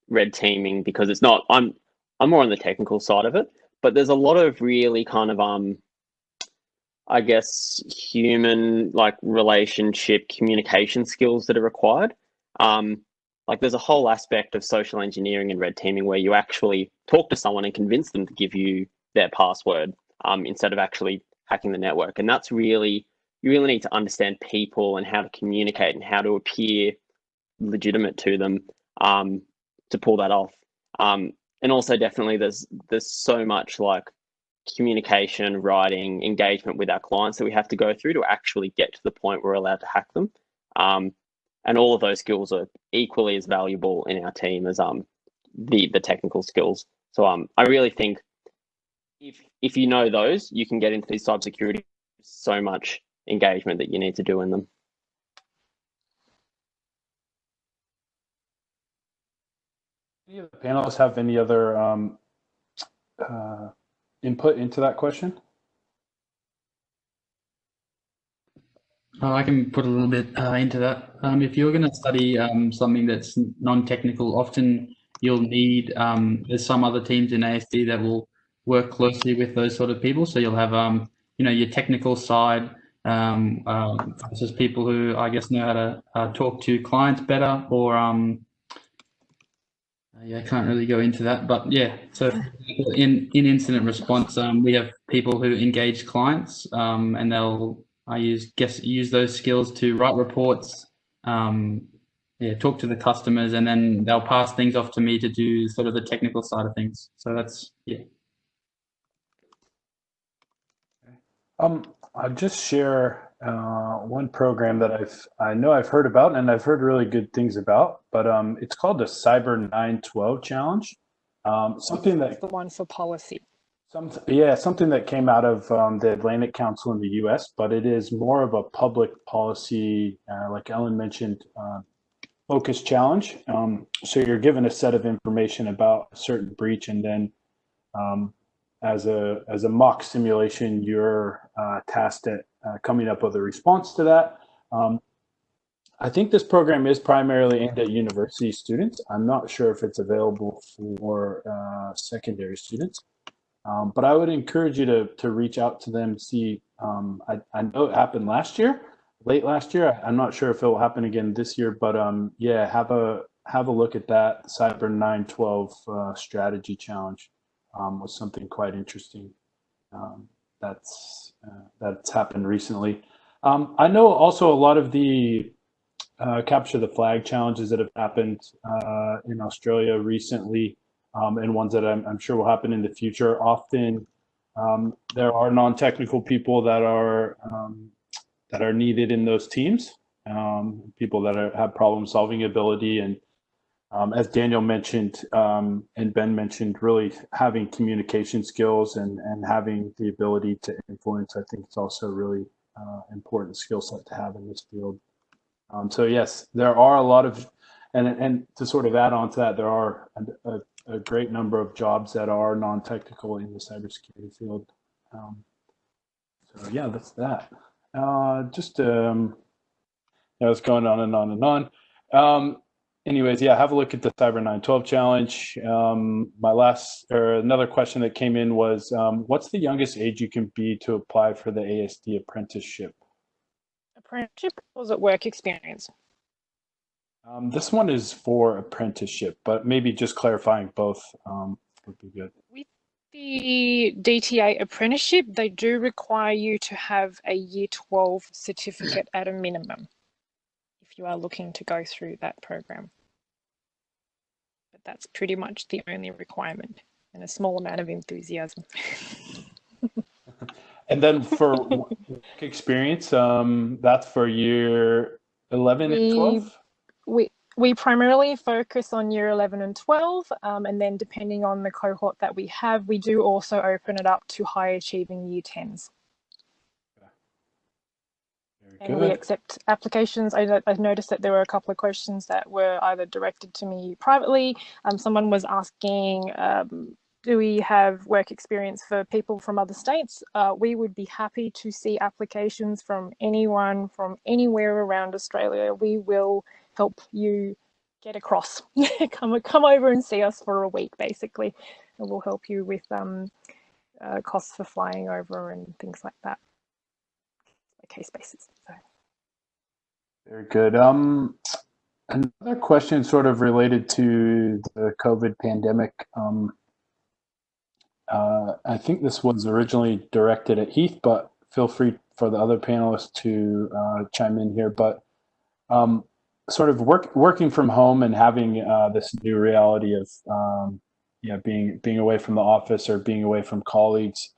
red teaming, because it's not, I'm more on the technical side of it, but there's a lot of really kind of I guess human, like, relationship communication skills that are required. Like, there's a whole aspect of social engineering and red teaming where you actually talk to someone and convince them to give you their password instead of actually hacking the network. And that's really, you really need to understand people and how to communicate and how to appear legitimate to them to pull that off. And also, definitely, there's so much, like, communication, writing, engagement with our clients that we have to go through to actually get to the point where we're allowed to hack them. And all of those skills are equally as valuable in our team as the technical skills. So I really think if you know those, you can get into these cybersecurity. So much engagement that you need to do in them. Any of the panelists have any other input into that question? I can put a little bit into that. If you're going to study something that's non-technical, often you'll need, there's some other teams in ASD that will work closely with those sort of people. So you'll have, your technical side versus people who, I guess, know how to talk to clients better, or I can't really go into that, but yeah. So in incident response, we have people who engage clients, and they'll use those skills to write reports, talk to the customers, and then they'll pass things off to me to do sort of the technical side of things. So that's, yeah. I'll just share one program that I know I've heard about, and I've heard really good things about, but it's called the Cyber 912 Challenge. Something that the one for policy. Something that came out of the Atlantic Council in the U.S., but it is more of a public policy, like Ellen mentioned, focus challenge. So you're given a set of information about a certain breach, and then as a mock simulation, you're tasked at coming up with a response to that. I think this program is primarily aimed at university students. I'm not sure if it's available for secondary students, but I would encourage you to reach out to them. See, I know it happened late last year. I'm not sure if it will happen again this year, but yeah, have a look at that. Cyber 912 strategy challenge was something quite interesting. That's happened recently. I know also a lot of the capture the flag challenges that have happened in Australia recently, and ones that I'm sure will happen in the future. Often there are non-technical people that are needed in those teams, people that have problem-solving ability, and as Daniel mentioned and Ben mentioned, really having communication skills and having the ability to influence. I think it's also a really important skill set to have in this field. So yes, there are a lot of, and to sort of add on to that, there are a great number of jobs that are non-technical in the cybersecurity field. So yeah, that's that. It's going on and on and on. Anyways, yeah, have a look at the Cyber 912 challenge. Another question that came in was, what's the youngest age you can be to apply for the ASD apprenticeship? Apprenticeship, or was it work experience? This one is for apprenticeship, but maybe just clarifying both would be good. With the DTA apprenticeship, they do require you to have a Year 12 certificate at a minimum if you are looking to go through that program. But that's pretty much the only requirement, and a small amount of enthusiasm. And then for work experience, that's for year 11 and 12? We primarily focus on year 11 and 12, and then depending on the cohort that we have, we do also open it up to high achieving year 10s. And we accept applications. I noticed that there were a couple of questions that were either directed to me privately. Someone was asking, do we have work experience for people from other states? We would be happy to see applications from anyone from anywhere around Australia. We will help you get across. come over and see us for a week, basically, and we'll help you with costs for flying over and things like that. Case basis. So. Very good. Another question sort of related to the COVID pandemic. I think this was originally directed at Heath, but feel free for the other panelists to chime in here. But sort of working from home and having this new reality of being away from the office or being away from colleagues.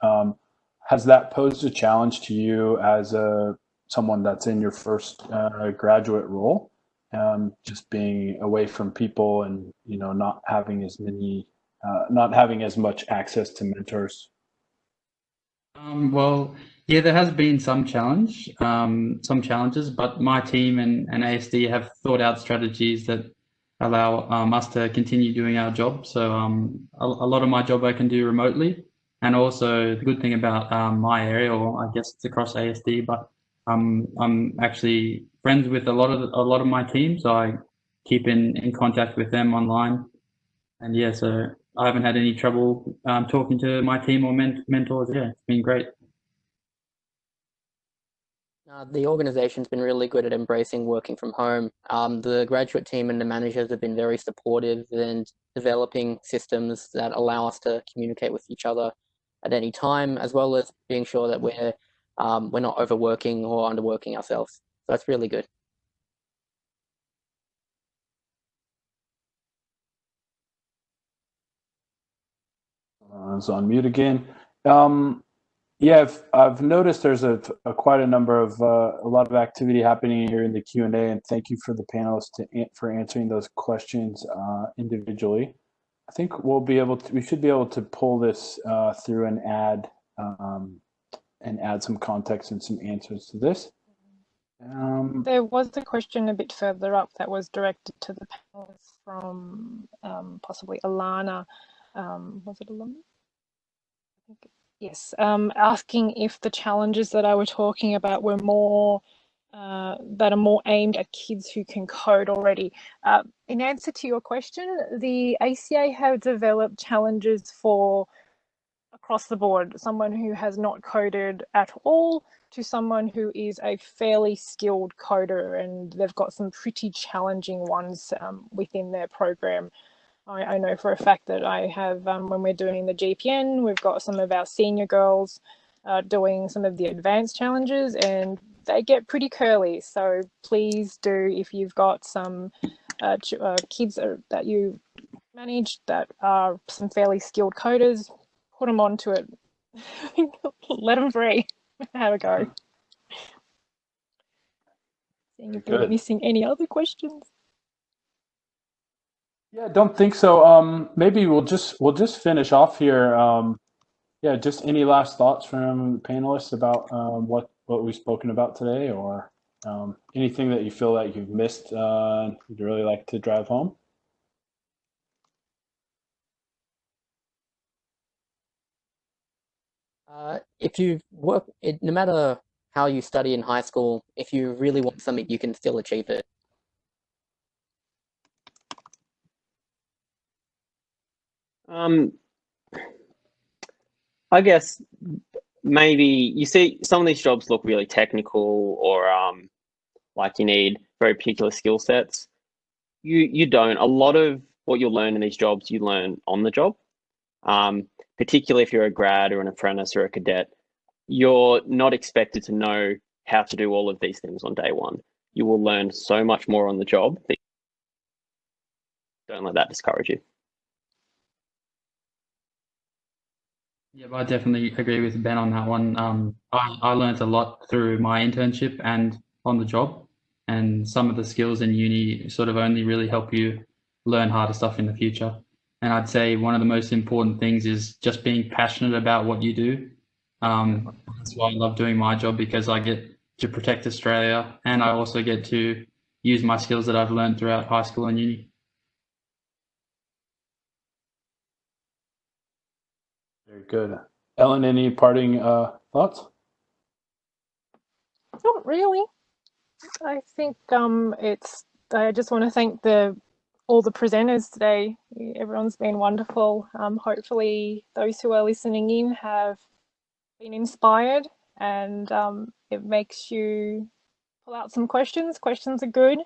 Has that posed a challenge to you as someone that's in your first graduate role, just being away from people and not having as much access to mentors? Well, yeah, there has been some challenges, but my team and ASD have thought out strategies that allow us to continue doing our job. So a lot of my job I can do remotely. And also the good thing about my area, or I guess it's across ASD, but I'm actually friends with a lot of my team, so I keep in contact with them online. And yeah, so I haven't had any trouble talking to my team or mentors. Yeah, it's been great. The organization's been really good at embracing working from home. The graduate team and the managers have been very supportive and developing systems that allow us to communicate with each other at any time, as well as being sure that we're not overworking or underworking ourselves. So that's really good. I was on mute again. Yeah, I've noticed there's quite a number of a lot of activity happening here in the Q&A, and thank you for the panelists for answering those questions individually. I think we should be able to pull this through and add some context and some answers to this. There was a question a bit further up that was directed to the panelists from possibly Alana. Was it Alana? I think, yes, asking if the challenges that I were talking about were more that are more aimed at kids who can code already. In answer to your question, the ACA have developed challenges for across the board, someone who has not coded at all to someone who is a fairly skilled coder, and they've got some pretty challenging ones within their program. I know for a fact that I have, when we're doing the GPN, we've got some of our senior girls doing some of the advanced challenges, and they get pretty curly. So please do, if you've got some kids that you manage that are some fairly skilled coders, put them onto it. Let them free. Have a go. Seeing if we're missing any other questions. Yeah, I don't think so. Maybe we'll just finish off here. Yeah, just any last thoughts from the panelists about what we've spoken about today, or anything that you feel like you've missed you'd really like to drive home? If you work, no matter how you study in high school, if you really want something, you can still achieve it. I guess maybe you see some of these jobs look really technical, or like you need very particular skill sets. you don't. A lot of what you'll learn in these jobs, you learn on the job. Particularly if you're a grad or an apprentice or a cadet, you're not expected to know how to do all of these things on day one. You will learn so much more on the job. Don't let that discourage you. Yeah, I definitely agree with Ben on that one. I learned a lot through my internship and on the job, and some of the skills in uni sort of only really help you learn harder stuff in the future. And I'd say one of the most important things is just being passionate about what you do. That's why I love doing my job, because I get to protect Australia, and I also get to use my skills that I've learned throughout high school and uni. Very good. Ellen, any parting thoughts? Not really. I think I just want to thank all the presenters today. Everyone's been wonderful. Hopefully those who are listening in have been inspired, and it makes you pull out some questions. Questions are good.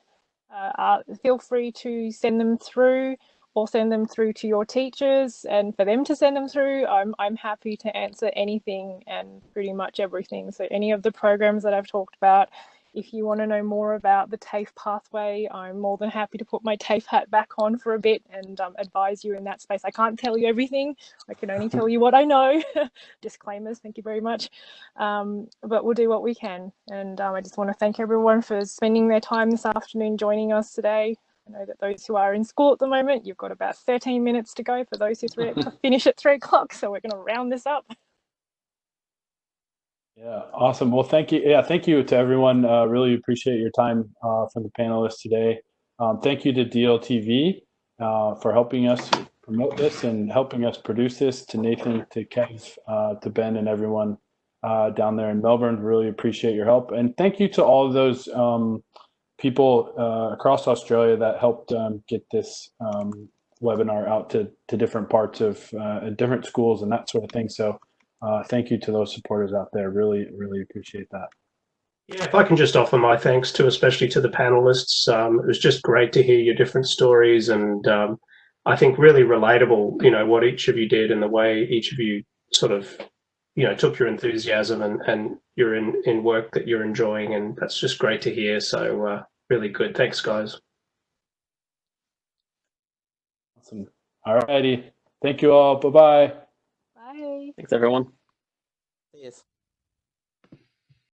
Feel free to send them through, or send them through to your teachers, and for them to send them through. I'm happy to answer anything and pretty much everything. So any of the programs that I've talked about, if you want to know more about the TAFE pathway, I'm more than happy to put my TAFE hat back on for a bit and advise you in that space. I can't tell you everything. I can only tell you what I know. Disclaimers, thank you very much. But we'll do what we can. And I just want to thank everyone for spending their time this afternoon joining us today. I know that those who are in school at the moment, you've got about 13 minutes to go for those who finish at 3 o'clock. So we're going to round this up. Yeah, awesome. Well, thank you. Yeah, thank you to everyone. Really appreciate your time from the panelists today. Thank you to DLTV for helping us promote this and helping us produce this, to Nathan, to Kev, to Ben, and everyone down there in Melbourne. Really appreciate your help. And thank you to all of those people across Australia that helped get this webinar out to different parts of different schools and that sort of thing. So thank you to those supporters out there. Really, really appreciate that. Yeah, if I can just offer my thanks to, especially to the panelists. It was just great to hear your different stories, and I think really relatable, what each of you did and the way each of you sort of, took your enthusiasm and you're in work that you're enjoying, and that's just great to hear. So really good. Thanks, guys. Awesome. All righty. Thank you all. Bye-bye. Bye. Thanks, everyone. Yes.